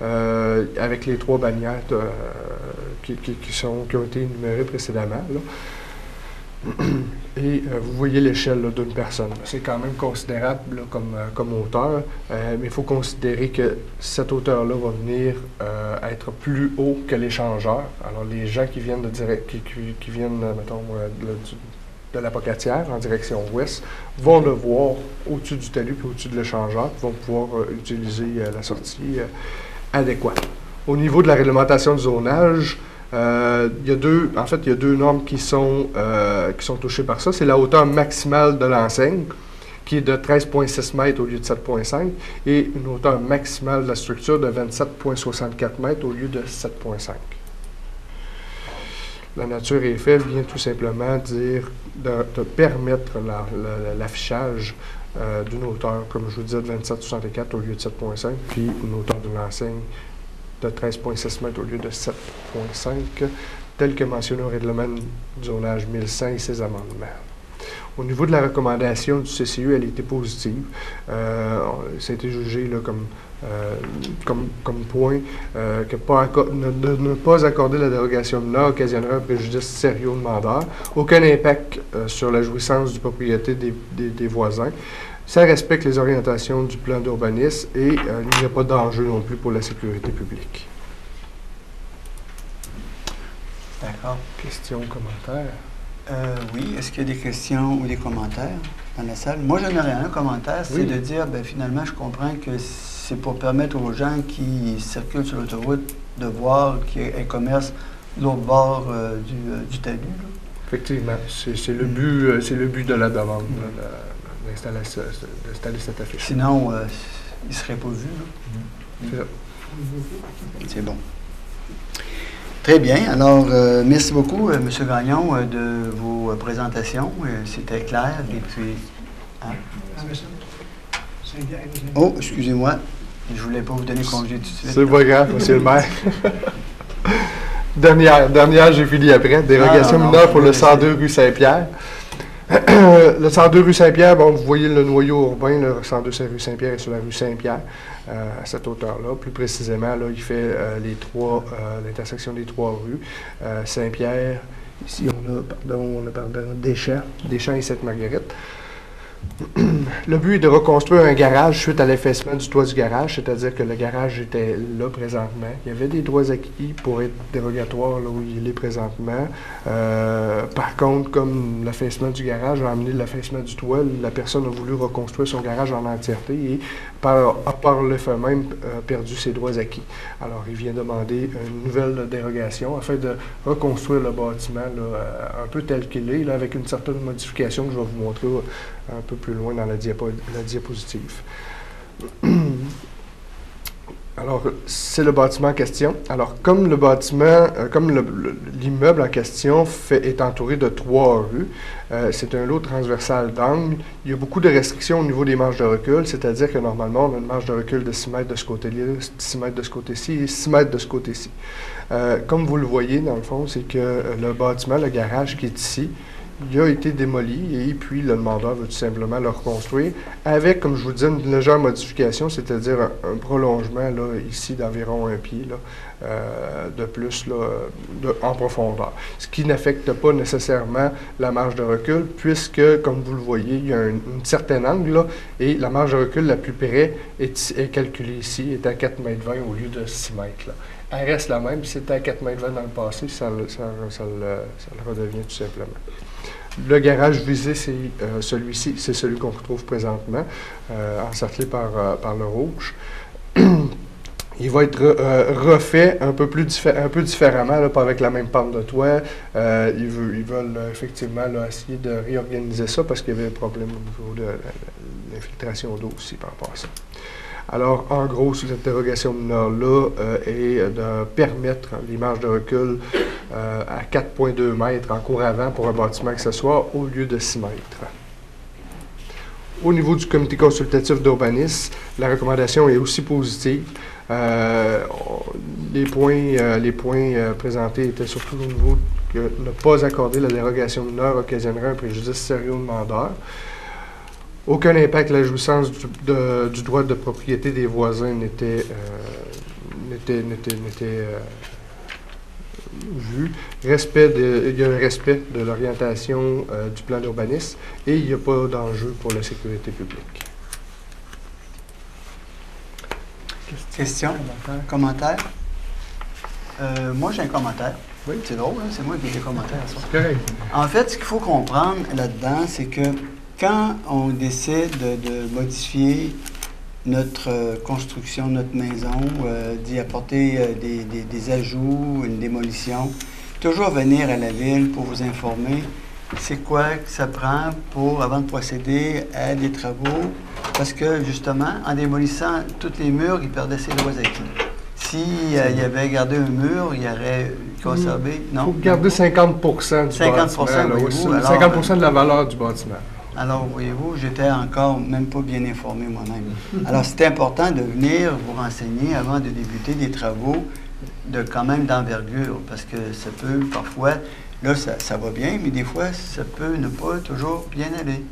avec les 3 bannières qui ont été énumérées précédemment. Là. Et vous voyez l'échelle d'une personne. C'est quand même considérable là, comme hauteur, mais il faut considérer que cette hauteur-là va venir être plus haut que l'échangeur. Alors les gens qui viennent, qui viennent mettons, de la Pocatière en direction ouest vont le voir au-dessus du talus et au-dessus de l'échangeur, vont pouvoir utiliser la sortie adéquate. Au niveau de la réglementation du zonage, il y a deux normes qui sont touchées par ça. C'est la hauteur maximale de l'enseigne, qui est de 13,6 mètres au lieu de 7,5, et une hauteur maximale de la structure de 27,64 mètres au lieu de 7,5. La nature et effet vient tout simplement dire de permettre l'affichage d'une hauteur, comme je vous disais, de 27,64 au lieu de 7,5, puis une hauteur d'une enseigne de 13,6 mètres au lieu de 7,5, tel que mentionné au règlement du zonage 1100 et ses amendements. Au niveau de la recommandation du CCU, elle était positive. Ça a été jugé là, comme point que ne pas accorder la dérogation mineure occasionnerait un préjudice sérieux au demandeur, aucun impact sur la jouissance du propriété des voisins. Ça respecte les orientations du plan d'urbanisme et il n'y a pas d'enjeu non plus pour la sécurité publique. D'accord. Questions, commentaires? Oui, est-ce qu'il y a des questions ou des commentaires dans la salle? Moi, j'en aurais un commentaire, c'est de dire, ben, finalement, je comprends que c'est pour permettre aux gens qui circulent sur l'autoroute de voir qu'il y a un commerce de l'autre bord du talus. Là. Effectivement, c'est le but de la demande, d'installer cette affiche. Sinon, il ne serait pas vu. C'est bon. Très bien. Alors, merci beaucoup, M. Gagnon, de vos présentations. C'était clair. Et puis. Hein? Oh, excusez-moi. Je ne voulais pas vous donner congé tout de suite. C'est pas grave, M. le maire. Dernière, j'ai fini après. Dérogation mineure pour le 102 rue Saint-Pierre. Le 102 rue Saint-Pierre, bon, vous voyez le noyau urbain, le 102 rue Saint-Pierre est sur la rue Saint-Pierre, à cette hauteur-là. Plus précisément, là, il fait l'intersection des 3 rues. Saint-Pierre, ici on a Deschamps et Sainte-Marguerite. Le but est de reconstruire un garage suite à l'affaissement du toit du garage, c'est-à-dire que le garage était là présentement. Il y avait des droits acquis pour être dérogatoire là où il est présentement. Par contre, comme l'affaissement du garage a amené l'affaissement du toit, la personne a voulu reconstruire son garage en entièreté et par le fait même perdu ses droits acquis. Alors, il vient demander une nouvelle dérogation afin de reconstruire le bâtiment là, un peu tel qu'il est, là, avec une certaine modification que je vais vous montrer un peu plus loin dans la diapositive. Alors, c'est le bâtiment en question. Alors, comme le bâtiment, comme l'immeuble en question est entouré de 3 rues, c'est un lot transversal d'angle. Il y a beaucoup de restrictions au niveau des marges de recul, c'est-à-dire que normalement, on a une marge de recul de 6 mètres de ce côté-là, 6 mètres de ce côté-ci et 6 mètres de ce côté-ci. Comme vous le voyez, dans le fond, c'est que le bâtiment, le garage qui est ici, il a été démoli et puis le demandeur veut tout simplement le reconstruire avec, comme je vous disais, une légère modification, c'est-à-dire un prolongement là, ici d'environ 1 pied là, de plus là, en profondeur. Ce qui n'affecte pas nécessairement la marge de recul puisque, comme vous le voyez, il y a un certain angle là, et la marge de recul la plus près est calculée ici, est à 4,20 m au lieu de 6 mètres. Là. Elle reste la même, si c'était à 4,20 m dans le passé, ça le redevient tout simplement. Le garage visé, c'est celui-ci, c'est celui qu'on retrouve présentement, encerclé par le rouge. Il va être refait un peu différemment, là, pas avec la même pente de toit. Ils veulent effectivement là, essayer de réorganiser ça parce qu'il y avait un problème au niveau de l'infiltration d'eau aussi par rapport à ça. Alors, en gros, cette dérogation mineure-là est de permettre les marges de recul à 4,2 mètres en cours avant pour un bâtiment que ce soit, au lieu de 6 mètres. Au niveau du comité consultatif d'urbanisme, la recommandation est aussi positive. Les points présentés étaient surtout au niveau que ne pas accorder la dérogation mineure occasionnerait un préjudice sérieux au demandeur. Aucun impact à la jouissance du droit de propriété des voisins n'était vu. Il y a un respect de l'orientation du plan d'urbanisme et il n'y a pas d'enjeu pour la sécurité publique. Questions? Commentaires? Moi, j'ai un commentaire. Oui. C'est drôle, hein? C'est moi qui ai des commentaires. C'est correct. En fait, ce qu'il faut comprendre là-dedans, c'est que quand on décide de modifier notre construction, notre maison, d'y apporter des ajouts, une démolition, toujours venir à la ville pour vous informer c'est quoi que ça prend avant de procéder à des travaux, parce que justement, en démolissant tous les murs, ils perdaient ses droits acquis. S'il avait gardé un mur, il aurait conservé... Non? Il faut garder 50 du 50 bâtiment. voyez-vous, alors, 50 de la valeur du bâtiment. Alors, voyez-vous, j'étais encore même pas bien informé moi-même. Alors, c'était important de venir vous renseigner avant de débuter des travaux quand même d'envergure, parce que ça peut parfois, là, ça va bien, mais des fois, ça peut ne pas toujours bien aller.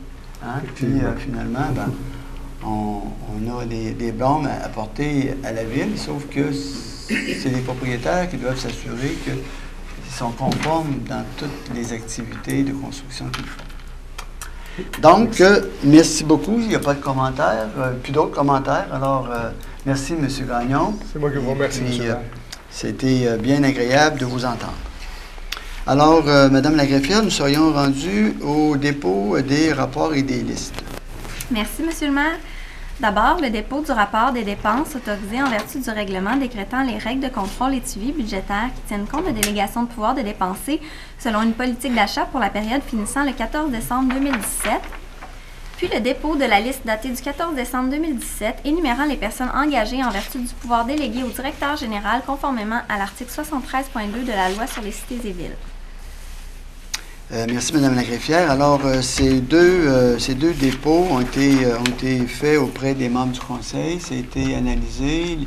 Hein? Puis, finalement, on a des blâmes à apporter à la ville, sauf que c'est les propriétaires qui doivent s'assurer qu'ils sont conformes dans toutes les activités de construction qu'ils font. Donc, merci beaucoup. Il n'y a pas de commentaires, plus d'autres commentaires. Alors, merci, M. Gagnon. C'est moi qui vous remercie, M. C'était bien agréable de vous entendre. Alors, Mme la greffière, nous serions rendus au dépôt des rapports et des listes. Merci, M. le maire. D'abord, le dépôt du rapport des dépenses autorisées en vertu du règlement décrétant les règles de contrôle et de suivi budgétaire qui tiennent compte de délégations de pouvoir de dépenser selon une politique d'achat pour la période finissant le 14 décembre 2017. Puis le dépôt de la liste datée du 14 décembre 2017 énumérant les personnes engagées en vertu du pouvoir délégué au directeur général conformément à l'article 73.2 de la loi sur les cités et villes. Merci, Mme la greffière. Alors, ces deux dépôts ont été faits auprès des membres du conseil. Ça a été analysé.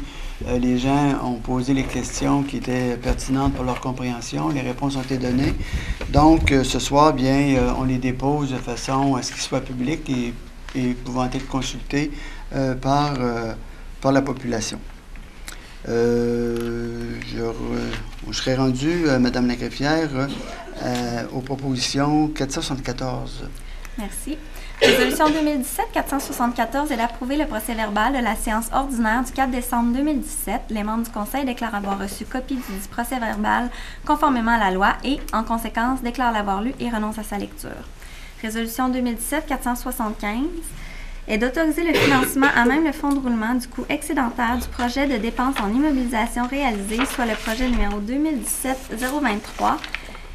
Les gens ont posé les questions qui étaient pertinentes pour leur compréhension. Les réponses ont été données. Donc, ce soir, bien, on les dépose de façon à ce qu'ils soient publics et pouvant être consultés par la population. Je serais rendu, Mme la greffière, aux propositions 474. Merci. Résolution 2017-474 est d'approuver le procès-verbal de la séance ordinaire du 4 décembre 2017. Les membres du Conseil déclarent avoir reçu copie du dit procès-verbal conformément à la loi et, en conséquence, déclarent l'avoir lu et renoncent à sa lecture. Résolution 2017-475 est d'autoriser le financement à même le fonds de roulement du coût excédentaire du projet de dépenses en immobilisation réalisé, soit le projet numéro 2017-023,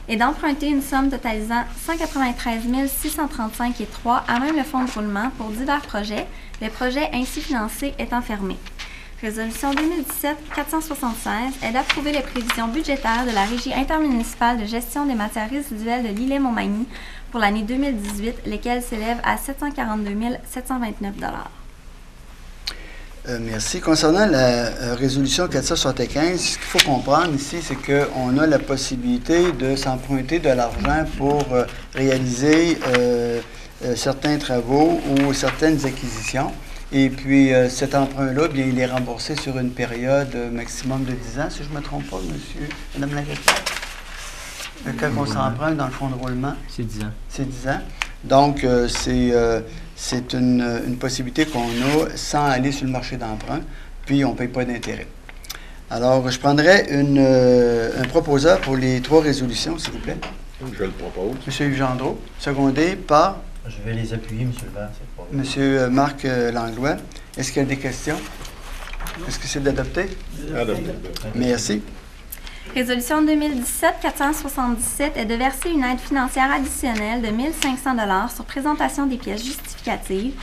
et d'emprunter une somme totalisant 193 635,3 à même le fonds de roulement pour divers projets, le projet ainsi financé étant fermé. Résolution 2017-476 est d'approuver les prévisions budgétaires de la Régie intermunicipale de gestion des matières résiduelles de l'Île-et-Montmagny pour l'année 2018, lesquelles s'élèvent à 742 729 $. Merci. Concernant la résolution 475, ce qu'il faut comprendre ici, c'est qu'on a la possibilité de s'emprunter de l'argent pour réaliser certains travaux ou certaines acquisitions. Et puis, cet emprunt-là, bien, il est remboursé sur une période maximum de 10 ans, si je ne me trompe pas, Madame la greffière. Quand on s'emprunte dans le fonds de roulement? C'est 10 ans. C'est 10 ans. Donc, c'est une possibilité qu'on a sans aller sur le marché d'emprunt, puis on ne paye pas d'intérêt. Alors, je prendrai un proposeur pour les 3 résolutions, s'il vous plaît. Je le propose. M. Yves Gendreau, secondé par... Je vais les appuyer, M. le maire. M. Marc Langlois. Est-ce qu'il y a des questions? Est-ce que c'est d'adopter? Adopté. Merci. Résolution 2017-477 est de verser une aide financière additionnelle de 1 500 $ sur présentation des pièces justificatives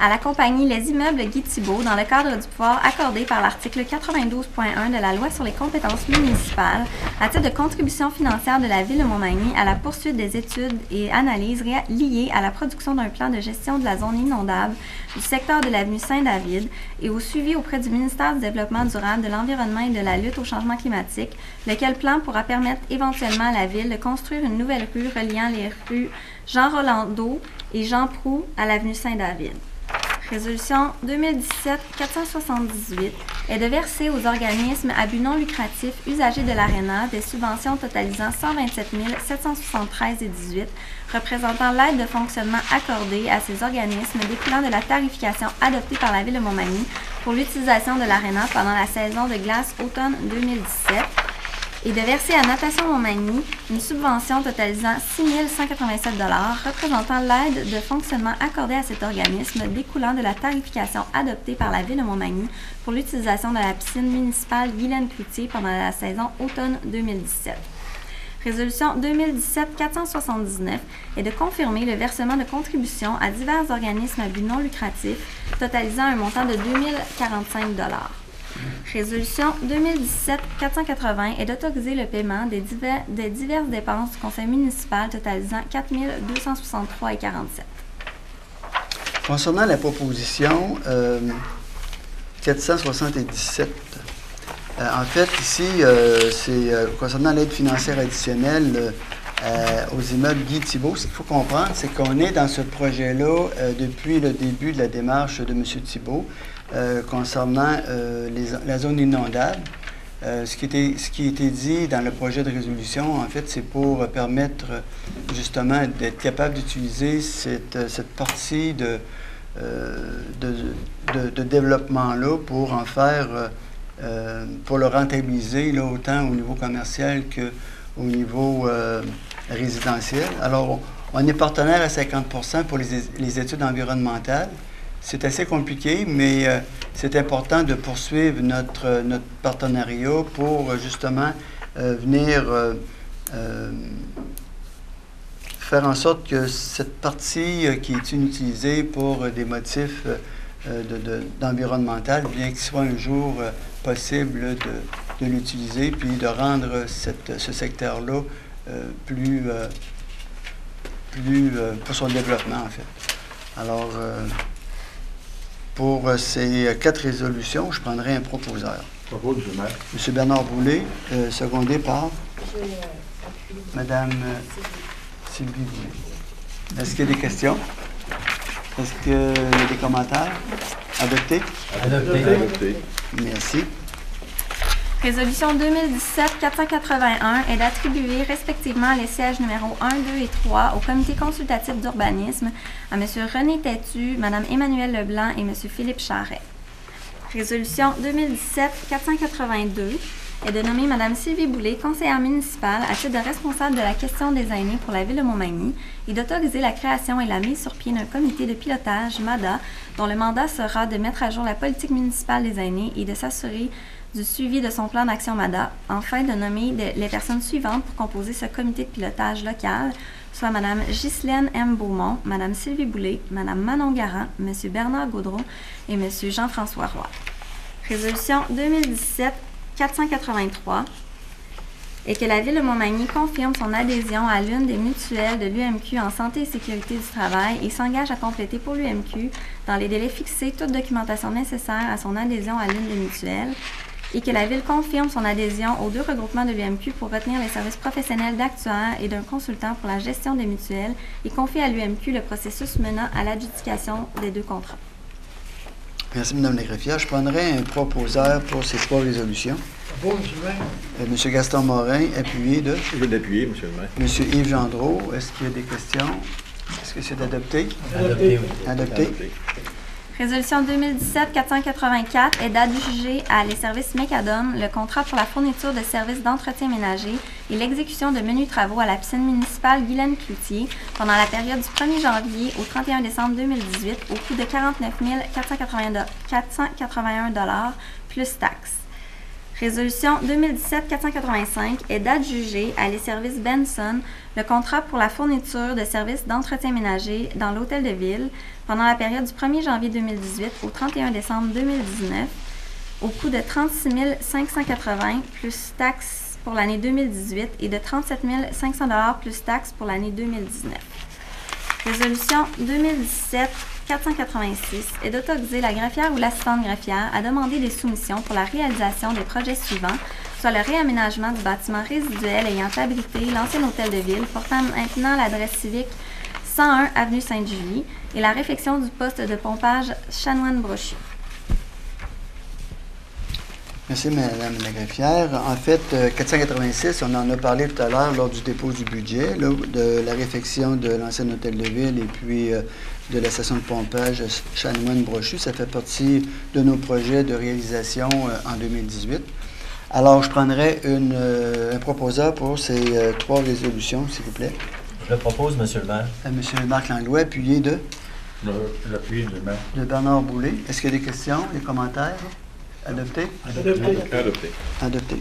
à la compagnie Les Immeubles Guy Thibault dans le cadre du pouvoir accordé par l'article 92.1 de la Loi sur les compétences municipales à titre de contribution financière de la Ville de Montmagny à la poursuite des études et analyses liées à la production d'un plan de gestion de la zone inondable du secteur de l'avenue Saint-David et au suivi auprès du ministère du Développement durable, de l'Environnement et de la lutte au changement climatique, lequel plan pourra permettre éventuellement à la Ville de construire une nouvelle rue reliant les rues Jean-Rolando et Jean Proulx à l'avenue Saint-David. Résolution 2017-478 est de verser aux organismes à but non lucratif usagers de l'ARENA des subventions totalisant 127 773,18 représentant l'aide de fonctionnement accordée à ces organismes découlant de la tarification adoptée par la Ville de Montmagny pour l'utilisation de l'ARENA pendant la saison de glace automne 2017 et de verser à Natation Montmagny une subvention totalisant 6 187 $ représentant l'aide de fonctionnement accordée à cet organisme découlant de la tarification adoptée par la Ville de Montmagny pour l'utilisation de la piscine municipale Guylaine Cloutier pendant la saison automne 2017. Résolution 2017-479 est de confirmer le versement de contributions à divers organismes à but non lucratif totalisant un montant de 2 045 $. Résolution 2017-480 est d'autoriser le paiement des diverses dépenses du conseil municipal totalisant 4 263,47 $. Concernant la proposition 477, en fait, ici, c'est concernant l'aide financière additionnelle aux immeubles Guy Thibault. Ce qu'il faut comprendre, c'est qu'on est dans ce projet-là depuis le début de la démarche de M. Thibault concernant la zone inondable. Ce qui a été dit dans le projet de résolution, en fait, c'est pour permettre justement d'être capable d'utiliser cette partie de développement-là pour en faire, pour le rentabiliser, là, autant au niveau commercial qu'au niveau résidentiel. Alors, on est partenaire à 50 % pour les études environnementales. C'est assez compliqué, mais c'est important de poursuivre notre partenariat pour justement venir faire en sorte que cette partie qui est inutilisée pour des motifs d'environnemental, bien qu'il soit un jour possible de l'utiliser, puis de rendre ce secteur-là plus pour son développement, en fait. Alors, pour ces 4 résolutions, je prendrai un proposeur. Propose du maire. M. Bernard Boulay, secondé par Mme Sylvie Boulay. Est-ce qu'il y a des questions? Est-ce qu'il y a des commentaires? Adopté? Adopté. Merci. Résolution 2017-481 est d'attribuer respectivement les sièges numéros 1, 2 et 3 au comité consultatif d'urbanisme à M. René Têtu, Mme Emmanuelle Leblanc et M. Philippe Charret. Résolution 2017-482 est de nommer Mme Sylvie Boulay, conseillère municipale, à titre de responsable de la question des aînés pour la Ville de Montmagny et d'autoriser la création et la mise sur pied d'un comité de pilotage, MADA, dont le mandat sera de mettre à jour la politique municipale des aînés et de s'assurer du suivi de son plan d'action MADA, enfin de nommer les personnes suivantes pour composer ce comité de pilotage local, soit Mme Ghislaine M. Beaumont, Mme Sylvie Boulay, Mme Manon Garand, M. Bernard Gaudreau et M. Jean-François Roy. Résolution 2017-483 et que la Ville de Montmagny confirme son adhésion à l'une des mutuelles de l'UMQ en santé et sécurité du travail et s'engage à compléter pour l'UMQ, dans les délais fixés, toute documentation nécessaire à son adhésion à l'une des mutuelles, et que la Ville confirme son adhésion aux 2 regroupements de l'UMQ pour retenir les services professionnels d'actuaires et d'un consultant pour la gestion des mutuelles et confie à l'UMQ le processus menant à l'adjudication des 2 contrats. Merci, Mme la greffière. Je prendrai un proposeur pour ces 3 résolutions. M. Gaston Morin, appuyé de... Je veux l'appuyer, M. le maire. M. Yves Gendreau. Est-ce qu'il y a des questions? Est-ce que c'est d'adopter? Adopté, oui. Adopté. Résolution 2017-484 est d'adjuger à les services Mécadom le contrat pour la fourniture de services d'entretien ménager et l'exécution de menus travaux à la piscine municipale Guylaine Cloutier pendant la période du 1er janvier au 31 décembre 2018 au coût de 49 481 $ plus taxes. Résolution 2017-485 est d'adjuger à les services Benson le contrat pour la fourniture de services d'entretien ménager dans l'hôtel de ville pendant la période du 1er janvier 2018 au 31 décembre 2019 au coût de 36 580 plus taxes pour l'année 2018 et de 37 500 $ plus taxes pour l'année 2019. Résolution 2017-486 est d'autoriser la greffière ou l'assistante greffière à demander des soumissions pour la réalisation des projets suivants, soit le réaménagement du bâtiment résiduel ayant abrité l'ancien hôtel de ville portant maintenant l'adresse civique 101 avenue Sainte-Julie et la réfection du poste de pompage Chanoine-Brochu. Merci, Madame la greffière. En fait, 486, on en a parlé tout à l'heure lors du dépôt du budget, là, de la réfection de l'ancien hôtel de ville et puis de la station de pompage Chanoine-Brochu. Ça fait partie de nos projets de réalisation en 2018. Alors, je prendrai un proposeur pour ces trois résolutions, s'il vous plaît. Je le propose, Monsieur le maire. Monsieur Marc Langlois, appuyé de? L'appui du maire. De Bernard Boulay. Est-ce qu'il y a des questions, des commentaires? Adopté? Adopté. Adopté.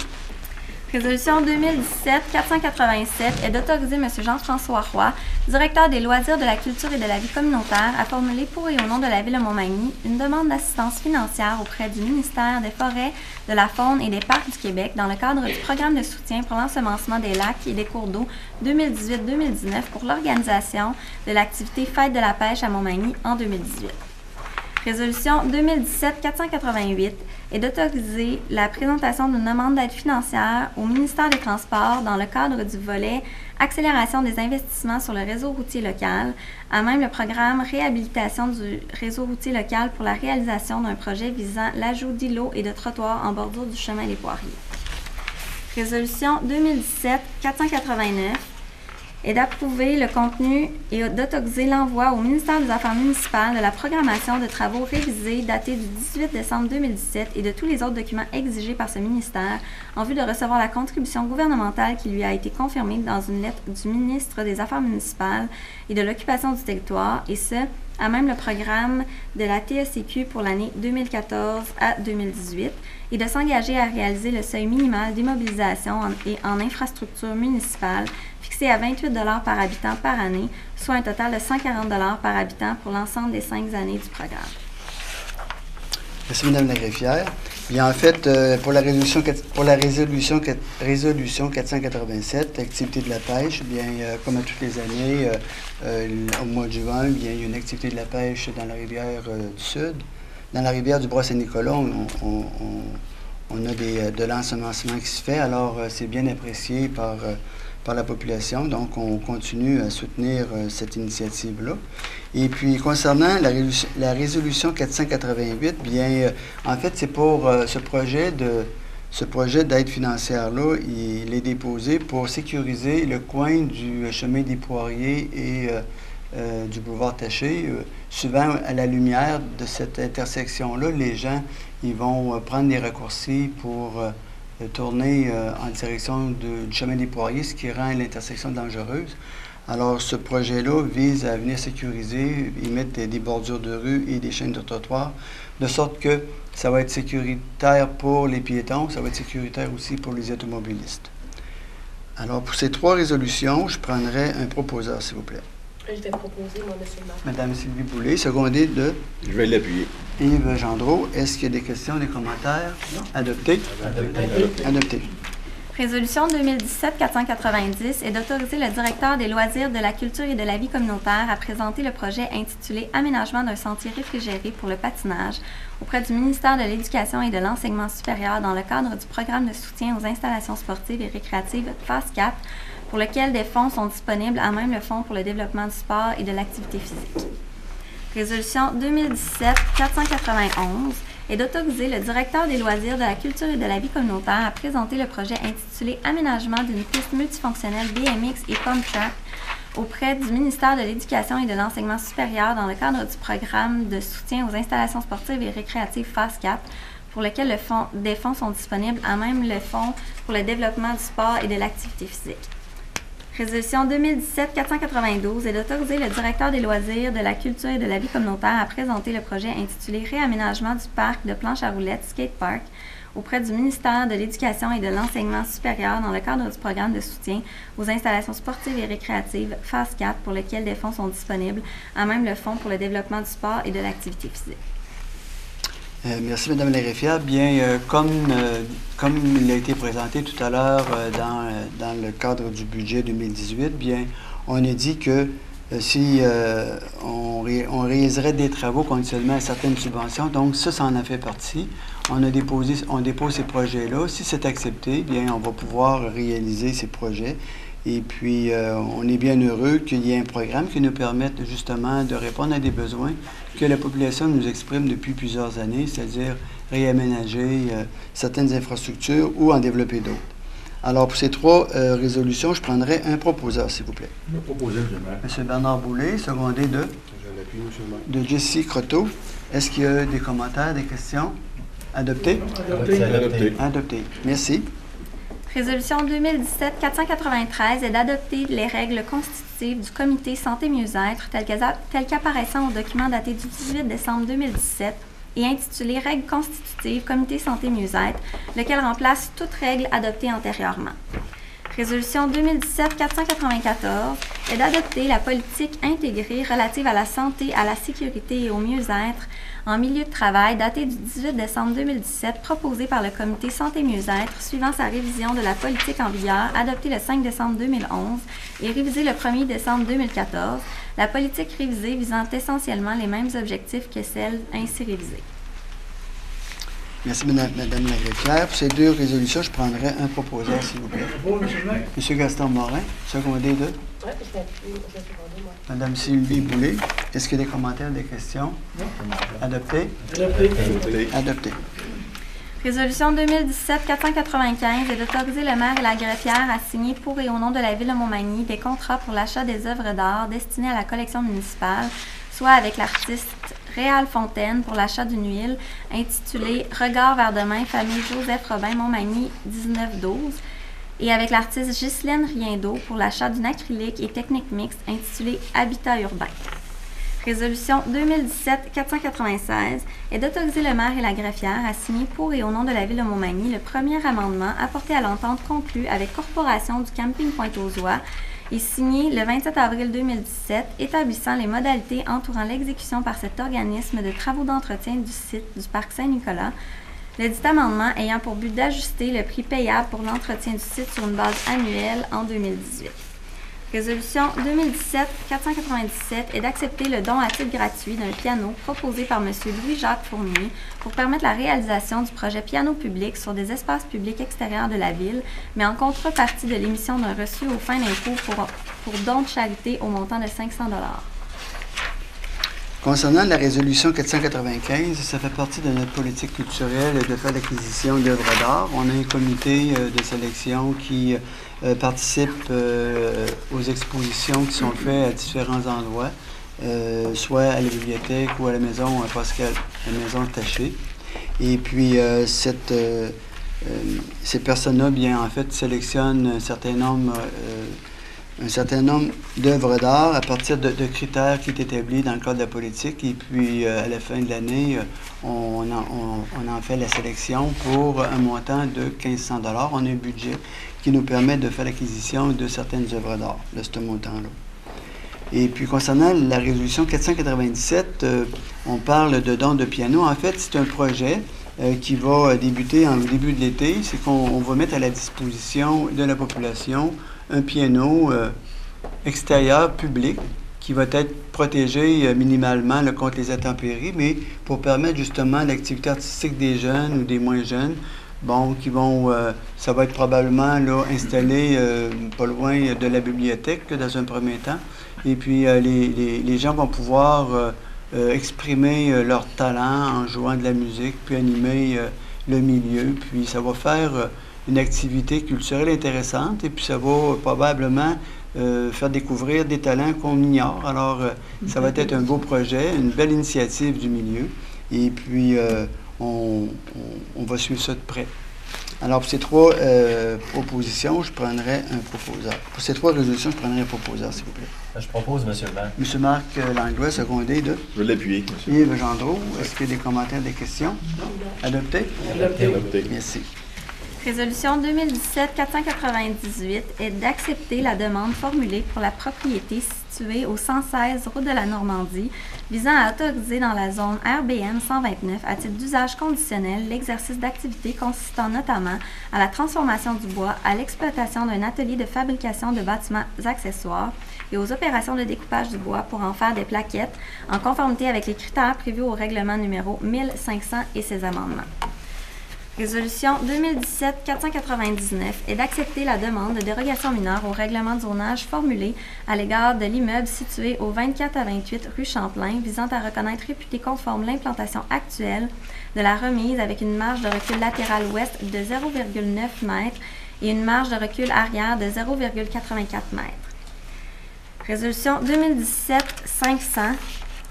Résolution 2017-487 est d'autoriser M. Jean-François Roy, directeur des loisirs, de la culture et de la vie communautaire, à formuler pour et au nom de la Ville de Montmagny une demande d'assistance financière auprès du ministère des Forêts, de la Faune et des Parcs du Québec dans le cadre du programme de soutien pour l'ensemencement des lacs et des cours d'eau 2018-2019 pour l'organisation de l'activité Fête de la pêche à Montmagny en 2018. Résolution 2017-488 est d'autoriser la présentation d'une demande d'aide financière au ministère des Transports dans le cadre du volet Accélération des investissements sur le réseau routier local, à même le programme Réhabilitation du réseau routier local pour la réalisation d'un projet visant l'ajout d'îlots et de trottoirs en bordure du chemin des Poiriers. Résolution 2017-489 est d'approuver le contenu et d'autoriser l'envoi au ministère des Affaires municipales de la programmation de travaux révisée datée du 18 décembre 2017 et de tous les autres documents exigés par ce ministère en vue de recevoir la contribution gouvernementale qui lui a été confirmée dans une lettre du ministre des Affaires municipales et de l'occupation du territoire, et ce, à même le programme de la TSCQ pour l'année 2014 à 2018, et de s'engager à réaliser le seuil minimal d'immobilisation en infrastructure municipale fixé à 28 $ par habitant par année, soit un total de 140 $ par habitant pour l'ensemble des 5 années du programme. Merci, Mme la greffière. Bien, en fait, pour la résolution 487, activité de la pêche, bien, comme à toutes les années, au mois de juin, bien, il y a une activité de la pêche dans la rivière du Sud. Dans la rivière du Bois-Saint-Nicolas, on a de l'ensemencement qui se fait, alors c'est bien apprécié par la population, donc on continue à soutenir cette initiative-là. Et puis, concernant la résolution 488, bien, en fait, c'est pour ce projet d'aide financière-là, il est déposé pour sécuriser le coin du chemin des Poiriers et du boulevard Taché. Souvent, à la lumière de cette intersection-là, les gens ils vont prendre des raccourcis pour tourner en direction du chemin des Poiriers, ce qui rend l'intersection dangereuse. Alors, ce projet-là vise à venir sécuriser, y mettre des bordures de rue et des chaînes de trottoir, de sorte que ça va être sécuritaire pour les piétons, ça va être sécuritaire aussi pour les automobilistes. Alors, pour ces trois résolutions, je prendrai un proposeur, s'il vous plaît. Je vais proposer, moi, M. le maire. Madame Sylvie Boulay, secondée de... Je vais l'appuyer. Yves Gendreau. Est-ce qu'il y a des questions, des commentaires? Non. Adopté? Adopté. Adopté. Résolution 2017-490 est d'autoriser le directeur des loisirs, de la culture et de la vie communautaire à présenter le projet intitulé « Aménagement d'un sentier réfrigéré pour le patinage » auprès du ministère de l'Éducation et de l'Enseignement supérieur dans le cadre du programme de soutien aux installations sportives et récréatives Phase 4, pour lequel des fonds sont disponibles, à même le Fonds pour le développement du sport et de l'activité physique. Résolution 2017-491 est d'autoriser le directeur des loisirs, de la culture et de la vie communautaire à présenter le projet intitulé « Aménagement d'une piste multifonctionnelle BMX et pump track » auprès du ministère de l'Éducation et de l'Enseignement supérieur dans le cadre du programme de soutien aux installations sportives et récréatives FASCAP, pour lequel des fonds sont disponibles, à même le Fonds pour le développement du sport et de l'activité physique. Résolution 2017-492 est d'autoriser le directeur des loisirs, de la culture et de la vie communautaire à présenter le projet intitulé « Réaménagement du parc de planches à roulettes Skate Park » auprès du ministère de l'Éducation et de l'Enseignement supérieur dans le cadre du programme de soutien aux installations sportives et récréatives FASCAP, pour lequel des fonds sont disponibles, à même le Fonds pour le développement du sport et de l'activité physique. Merci, Mme la greffière. Bien, comme il a été présenté tout à l'heure dans le cadre du budget 2018, bien, on a dit que si on réaliserait des travaux conditionnellement à certaines subventions, donc ça en a fait partie. On dépose ces projets-là. Si c'est accepté, bien, on va pouvoir réaliser ces projets. Et puis, on est bien heureux qu'il y ait un programme qui nous permette justement de répondre à des besoins que la population nous exprime depuis plusieurs années, c'est-à-dire réaménager certaines infrastructures ou en développer d'autres. Alors, pour ces trois résolutions, je prendrai un proposeur, s'il vous plaît. Je vais proposer, M. Bernard Boulay, secondé de Jessie Croteau. Est-ce qu'il y a des commentaires, des questions? Adopté? Adopté. Adopté. Merci. Résolution 2017-493 est d'adopter les règles constitutives du Comité Santé-Mieux-être telles qu'apparaissant au document daté du 18 décembre 2017 et intitulé « Règles constitutives Comité Santé-Mieux-être », lequel remplace toute règle adoptée antérieurement. Résolution 2017-494 est d'adopter la politique intégrée relative à la santé, à la sécurité et au mieux-être en milieu de travail datée du 18 décembre 2017, proposée par le Comité Santé-Mieux-être suivant sa révision de la politique en vigueur adoptée le 5 décembre 2011 et révisée le 1er décembre 2014, la politique révisée visant essentiellement les mêmes objectifs que celle ainsi révisée. Merci, Madame la greffière. Pour ces deux résolutions, je prendrai un proposeur, s'il vous plaît. M. Gaston Morin, secondé de Mme Sylvie Boulay. Est-ce qu'il y a des commentaires, des questions? Non. Adopté? Adopté. Adopté. Résolution 2017-495 est d'autoriser le maire et la greffière à signer pour et au nom de la Ville de Montmagny des contrats pour l'achat des œuvres d'art destinées à la collection municipale, soit avec l'artiste Réal Fontaine pour l'achat d'une huile intitulée « Regard vers demain, famille Joseph Robin Montmagny 1912 » et avec l'artiste Ghislaine Riendeau pour l'achat d'une acrylique et technique mixte intitulée « Habitat urbain ». Résolution 2017-496 est d'autoriser le maire et la greffière à signer pour et au nom de la Ville de Montmagny le premier amendement apporté à l'entente conclue avec Corporation du Camping Pointe-aux-Oies et signé le 27 avril 2017, établissant les modalités entourant l'exécution par cet organisme de travaux d'entretien du site du Parc Saint-Nicolas, le dit amendement ayant pour but d'ajuster le prix payable pour l'entretien du site sur une base annuelle en 2018. Résolution 2017-497 est d'accepter le don à titre gratuit d'un piano proposé par M. Louis-Jacques Fournier pour permettre la réalisation du projet piano public sur des espaces publics extérieurs de la ville, mais en contrepartie de l'émission d'un reçu aux fins d'impôt pour don de charité au montant de 500 $. Concernant la résolution 495, ça fait partie de notre politique culturelle de faire l'acquisition d'œuvres d'art. On a un comité de sélection qui participe aux expositions qui sont faites à différents endroits, soit à la bibliothèque ou à la maison Pascal, à la maison Taché. Et puis, ces personnes-là, bien, en fait, sélectionnent un certain nombre d'œuvres d'art à partir de critères qui sont établis dans le cadre de la politique. Et puis, à la fin de l'année, on en fait la sélection pour un montant de 1 500 $. On a un budget qui nous permet de faire l'acquisition de certaines œuvres d'art de ce montant-là. Et puis, concernant la résolution 497, on parle de dons de piano. En fait, c'est un projet qui va débuter en début de l'été. C'est qu'on va mettre à la disposition de la population un piano extérieur public qui va être protégé minimalement contre les intempéries, mais pour permettre justement l'activité artistique des jeunes ou des moins jeunes, bon, qui vont, ça va être probablement là, installé pas loin de la bibliothèque dans un premier temps. Et puis les gens vont pouvoir exprimer leur talent en jouant de la musique, puis animer le milieu. Puis ça va faire une activité culturelle intéressante et puis ça va probablement faire découvrir des talents qu'on ignore. Alors, ça va être un beau projet, une belle initiative du milieu. Et puis, on va suivre ça de près. Alors, pour ces 3 propositions, je prendrai un proposeur. Pour ces 3 résolutions, je prendrai un proposeur, s'il vous plaît. Je propose, M. le maire. M. Marc Langlois, secondé de? Je vais l'appuyer, monsieur. Yves Gendreau, est-ce qu'il y a des commentaires, des questions? Adopté? Adopté. Merci. Résolution 2017-498 est d'accepter la demande formulée pour la propriété située au 116 route de la Normandie visant à autoriser dans la zone RBM 129 à titre d'usage conditionnel l'exercice d'activités consistant notamment à la transformation du bois, à l'exploitation d'un atelier de fabrication de bâtiments accessoires et aux opérations de découpage du bois pour en faire des plaquettes en conformité avec les critères prévus au règlement numéro 1500 et ses amendements. Résolution 2017-499 est d'accepter la demande de dérogation mineure au règlement de zonage formulé à l'égard de l'immeuble situé au 24 à 28 rue Champlain visant à reconnaître réputé conforme l'implantation actuelle de la remise avec une marge de recul latérale ouest de 0,9 m et une marge de recul arrière de 0,84 m. Résolution 2017-500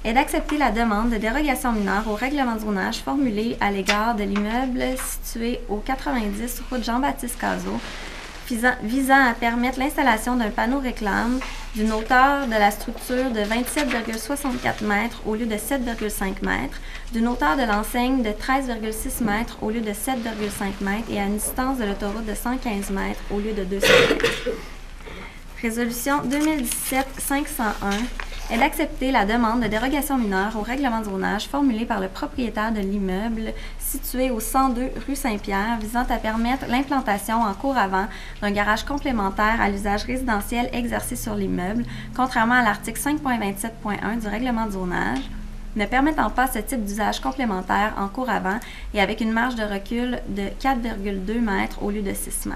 est d'accepter la demande de dérogation mineure au règlement de zonage formulé à l'égard de l'immeuble situé au 90 route Jean-Baptiste Cazot visant à permettre l'installation d'un panneau réclame d'une hauteur de la structure de 27,64 m au lieu de 7,5 m, d'une hauteur de l'enseigne de 13,6 m au lieu de 7,5 m et à une distance de l'autoroute de 115 m au lieu de 200 m. Résolution 2017-501 est d'accepter la demande de dérogation mineure au règlement de zonage formulée par le propriétaire de l'immeuble situé au 102 rue Saint-Pierre visant à permettre l'implantation en cour avant d'un garage complémentaire à l'usage résidentiel exercé sur l'immeuble, contrairement à l'article 5.27.1 du règlement de zonage, ne permettant pas ce type d'usage complémentaire en cour avant et avec une marge de recul de 4,2 m au lieu de 6 m.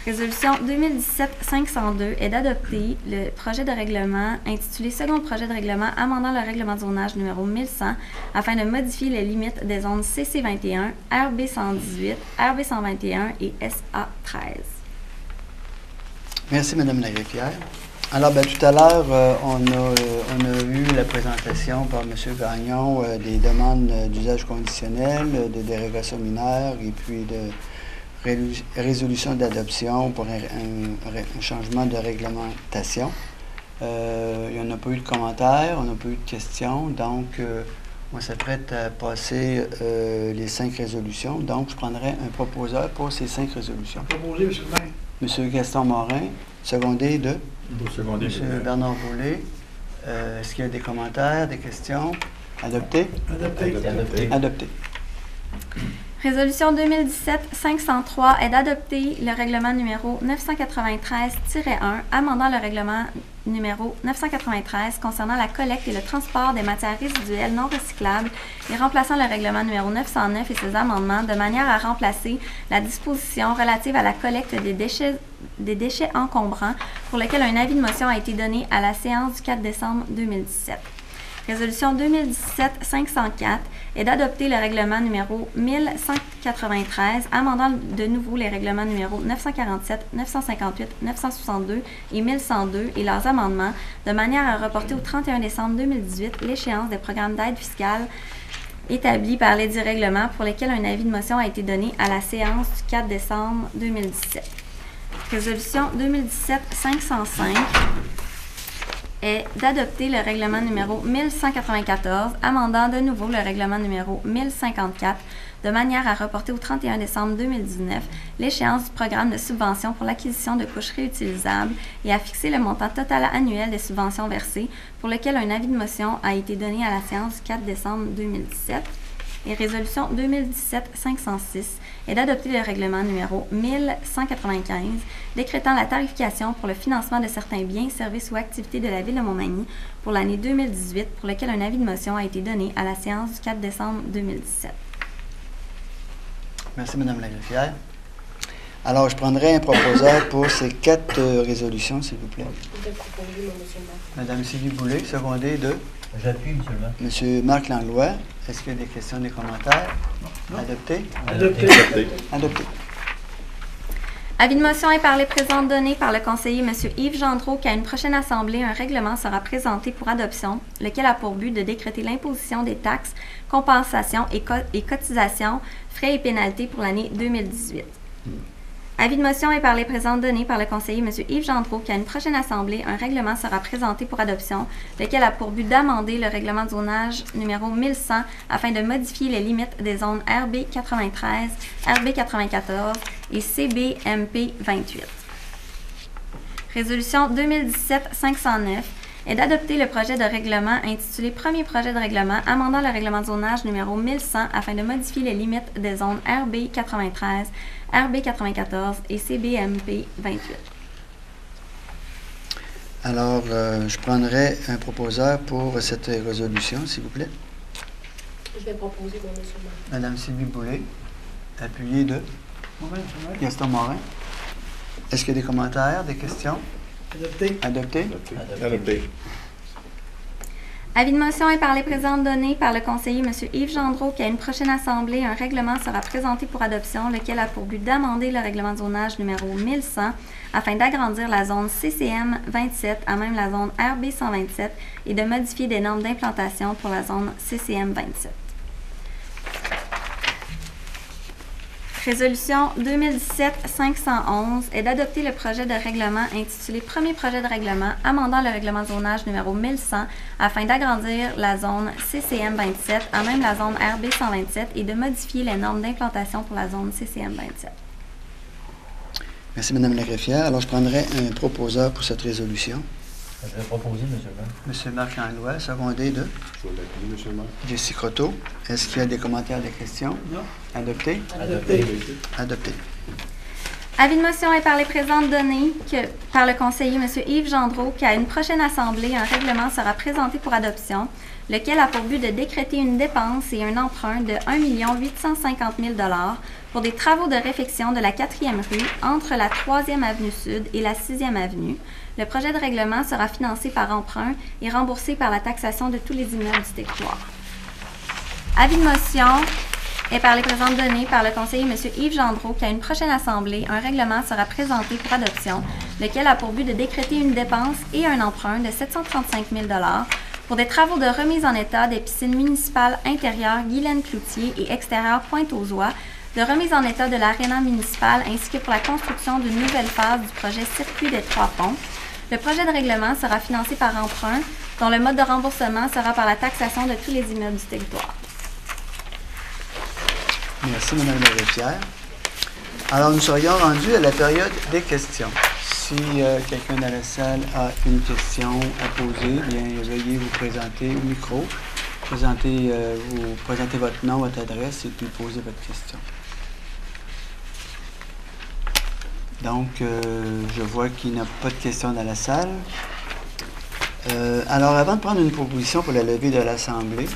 Résolution 2017-502 est d'adopter le projet de règlement intitulé Second projet de règlement amendant le règlement de zonage numéro 1100 afin de modifier les limites des zones CC21, RB118, RB121 et SA13. Merci, Mme la greffière. Alors, tout à l'heure, on a eu la présentation par M. Gagnon des demandes d'usage conditionnel, de dérogation mineure et puis de résolution d'adoption pour un changement de réglementation. Il n'y en a pas eu de commentaires, on n'a pas eu de questions, donc on s'apprête à passer les 5 résolutions. Donc, je prendrai un proposeur pour ces 5 résolutions. Proposé, M. le maire. M. Gaston Morin, secondé de Secondé, M. Bernard Boulay. Est-ce qu'il y a des commentaires, des questions? Adopté? Adopté. Adopté. Adopté. Résolution 2017-503 est d'adopter le règlement numéro 993-1 amendant le règlement numéro 993 concernant la collecte et le transport des matières résiduelles non recyclables et remplaçant le règlement numéro 909 et ses amendements de manière à remplacer la disposition relative à la collecte des déchets encombrants pour lequel un avis de motion a été donné à la séance du 4 décembre 2017. Résolution 2017-504 est d'adopter le règlement numéro 1193, amendant de nouveau les règlements numéro 947, 958, 962 et 1102 et leurs amendements, de manière à reporter au 31 décembre 2018 l'échéance des programmes d'aide fiscale établis par lesdits règlements pour lesquels un avis de motion a été donné à la séance du 4 décembre 2017. Résolution 2017-505 est d'adopter le règlement numéro 1194, amendant de nouveau le règlement numéro 1054, de manière à reporter au 31 décembre 2019 l'échéance du programme de subvention pour l'acquisition de couches réutilisables et à fixer le montant total annuel des subventions versées, pour lequel un avis de motion a été donné à la séance du 4 décembre 2017. Et résolution 2017-506 est d'adopter le règlement numéro 1195 décrétant la tarification pour le financement de certains biens, services ou activités de la Ville de Montmagny pour l'année 2018, pour lequel un avis de motion a été donné à la séance du 4 décembre 2017. Merci, Mme la greffière. Alors, je prendrai un proposeur pour ces 4 résolutions, s'il vous plaît. Mme Sylvie Boulay, secondée de... J'appuie, M. le maire. M. Marc Langlois. Est-ce qu'il y a des questions, des commentaires? Non. Adopté? Adopté. Adopté. Avis de motion est par les présentes données par le conseiller M. Yves Gendreau qu'à une prochaine assemblée, un règlement sera présenté pour adoption, lequel a pour but de décréter l'imposition des taxes, compensations et cotisations, frais et pénalités pour l'année 2018. Avis de motion est par les présentes données par le conseiller M. Yves Gendreau qu'à une prochaine assemblée, un règlement sera présenté pour adoption, lequel a pour but d'amender le règlement de zonage numéro 1100 afin de modifier les limites des zones RB 93, RB 94 et CBMP 28. Résolution 2017-509 est d'adopter le projet de règlement intitulé Premier projet de règlement amendant le règlement de zonage numéro 1100 afin de modifier les limites des zones RB 93, RB 94 et CBMP 28. Alors, je prendrai un proposeur pour cette résolution, s'il vous plaît. Je vais proposer, moi, M. le maire. Madame Sylvie Boulay, appuyée de Gaston Morin. Est-ce qu'il y a des commentaires, des questions? Adopté. Adopté? Adopté. Avis de motion est par les présentes données par le conseiller M. Yves Gendreau qu'à une prochaine assemblée, un règlement sera présenté pour adoption, lequel a pour but d'amender le règlement de zonage numéro 1100 afin d'agrandir la zone CCM 27 à même la zone RB 127 et de modifier des normes d'implantation pour la zone CCM 27. Résolution 2017-511 est d'adopter le projet de règlement intitulé Premier projet de règlement amendant le règlement de zonage numéro 1100 afin d'agrandir la zone CCM 27 à même la zone RB 127 et de modifier les normes d'implantation pour la zone CCM 27. Merci, Mme la greffière. Alors, je prendrai un proposeur pour cette résolution. Je vais proposer, M. le maire. M. Marc Langlois, secondé de Je vais l'appuyer, M. le maire. Jessie Croteau. Est-ce qu'il y a des commentaires, des questions? Non. Adopté? Adopté. Adopté. Avis de motion est par les présentes données par le conseiller M. Yves Gendreau qu'à une prochaine assemblée, un règlement sera présenté pour adoption, lequel a pour but de décréter une dépense et un emprunt de 1 850 000 $ pour des travaux de réfection de la 4e rue entre la 3e avenue Sud et la 6e avenue. Le projet de règlement sera financé par emprunt et remboursé par la taxation de tous les immeubles du territoire. Avis de motion est par les présentes données par le conseiller M. Yves Gendreau qu'à une prochaine assemblée, un règlement sera présenté pour adoption, lequel a pour but de décréter une dépense et un emprunt de 735 000 $ pour des travaux de remise en état des piscines municipales intérieures Guylaine-Cloutier et extérieures Pointe-aux-Oies, de remise en état de l'aréna municipale ainsi que pour la construction d'une nouvelle phase du projet Circuit des Trois-Ponts. Le projet de règlement sera financé par emprunt, dont le mode de remboursement sera par la taxation de tous les immeubles du territoire. Merci, Mme la greffière. Alors, nous serions rendus à la période des questions. Si quelqu'un dans la salle a une question à poser, bien, veuillez vous présenter au micro, vous présentez votre nom, votre adresse et puis poser votre question. Donc, je vois qu'il n'y a pas de questions dans la salle. Alors, avant de prendre une proposition pour la levée de l'Assemblée,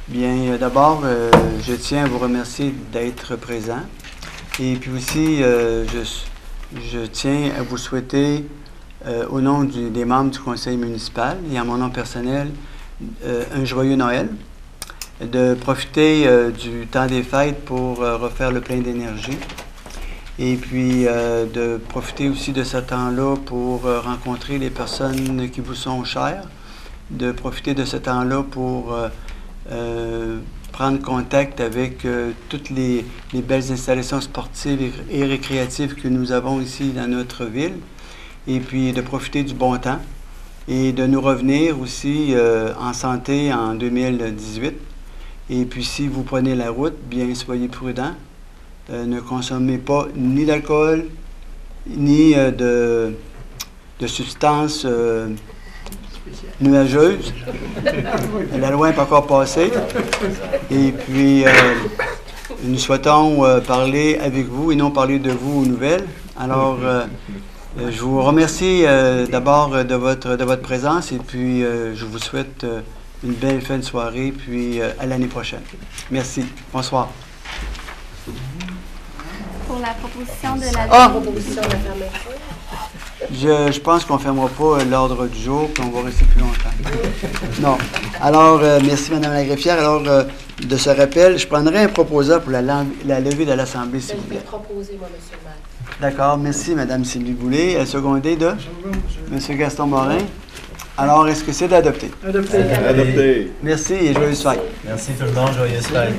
bien, d'abord, je tiens à vous remercier d'être présent. Et puis aussi, je tiens à vous souhaiter, au nom des membres du conseil municipal et à mon nom personnel, un joyeux Noël, de profiter du temps des fêtes pour refaire le plein d'énergie. Et puis, de profiter aussi de ce temps-là pour rencontrer les personnes qui vous sont chères, de profiter de ce temps-là pour prendre contact avec toutes les belles installations sportives et récréatives que nous avons ici dans notre ville, et puis de profiter du bon temps et de nous revenir aussi en santé en 2018. Et puis, si vous prenez la route, bien, soyez prudents. Ne consommez pas ni d'alcool, ni de substances nuageuses. La loi n'est pas encore passée. Et puis, nous souhaitons parler avec vous et non parler de vous aux nouvelles. Alors, je vous remercie d'abord de votre présence et puis je vous souhaite une belle fin de soirée puis à l'année prochaine. Merci. Bonsoir. Pour la proposition de la Proposition de la fermeture. Je pense qu'on ne fermera pas l'ordre du jour et qu'on va rester plus longtemps. Non. Alors, merci, Mme la greffière. Alors, de ce rappel, je prendrai un proposeur pour la levée de l'Assemblée, s'il vous Je vais plaît. proposer, moi, M. le maire. D'accord, merci, Mme Sylvie Boulay. Secondé de M. Gaston Morin. Alors, est-ce que c'est adopté? Adopté. Merci et joyeuses fêtes. Merci tout le monde, joyeuse fête.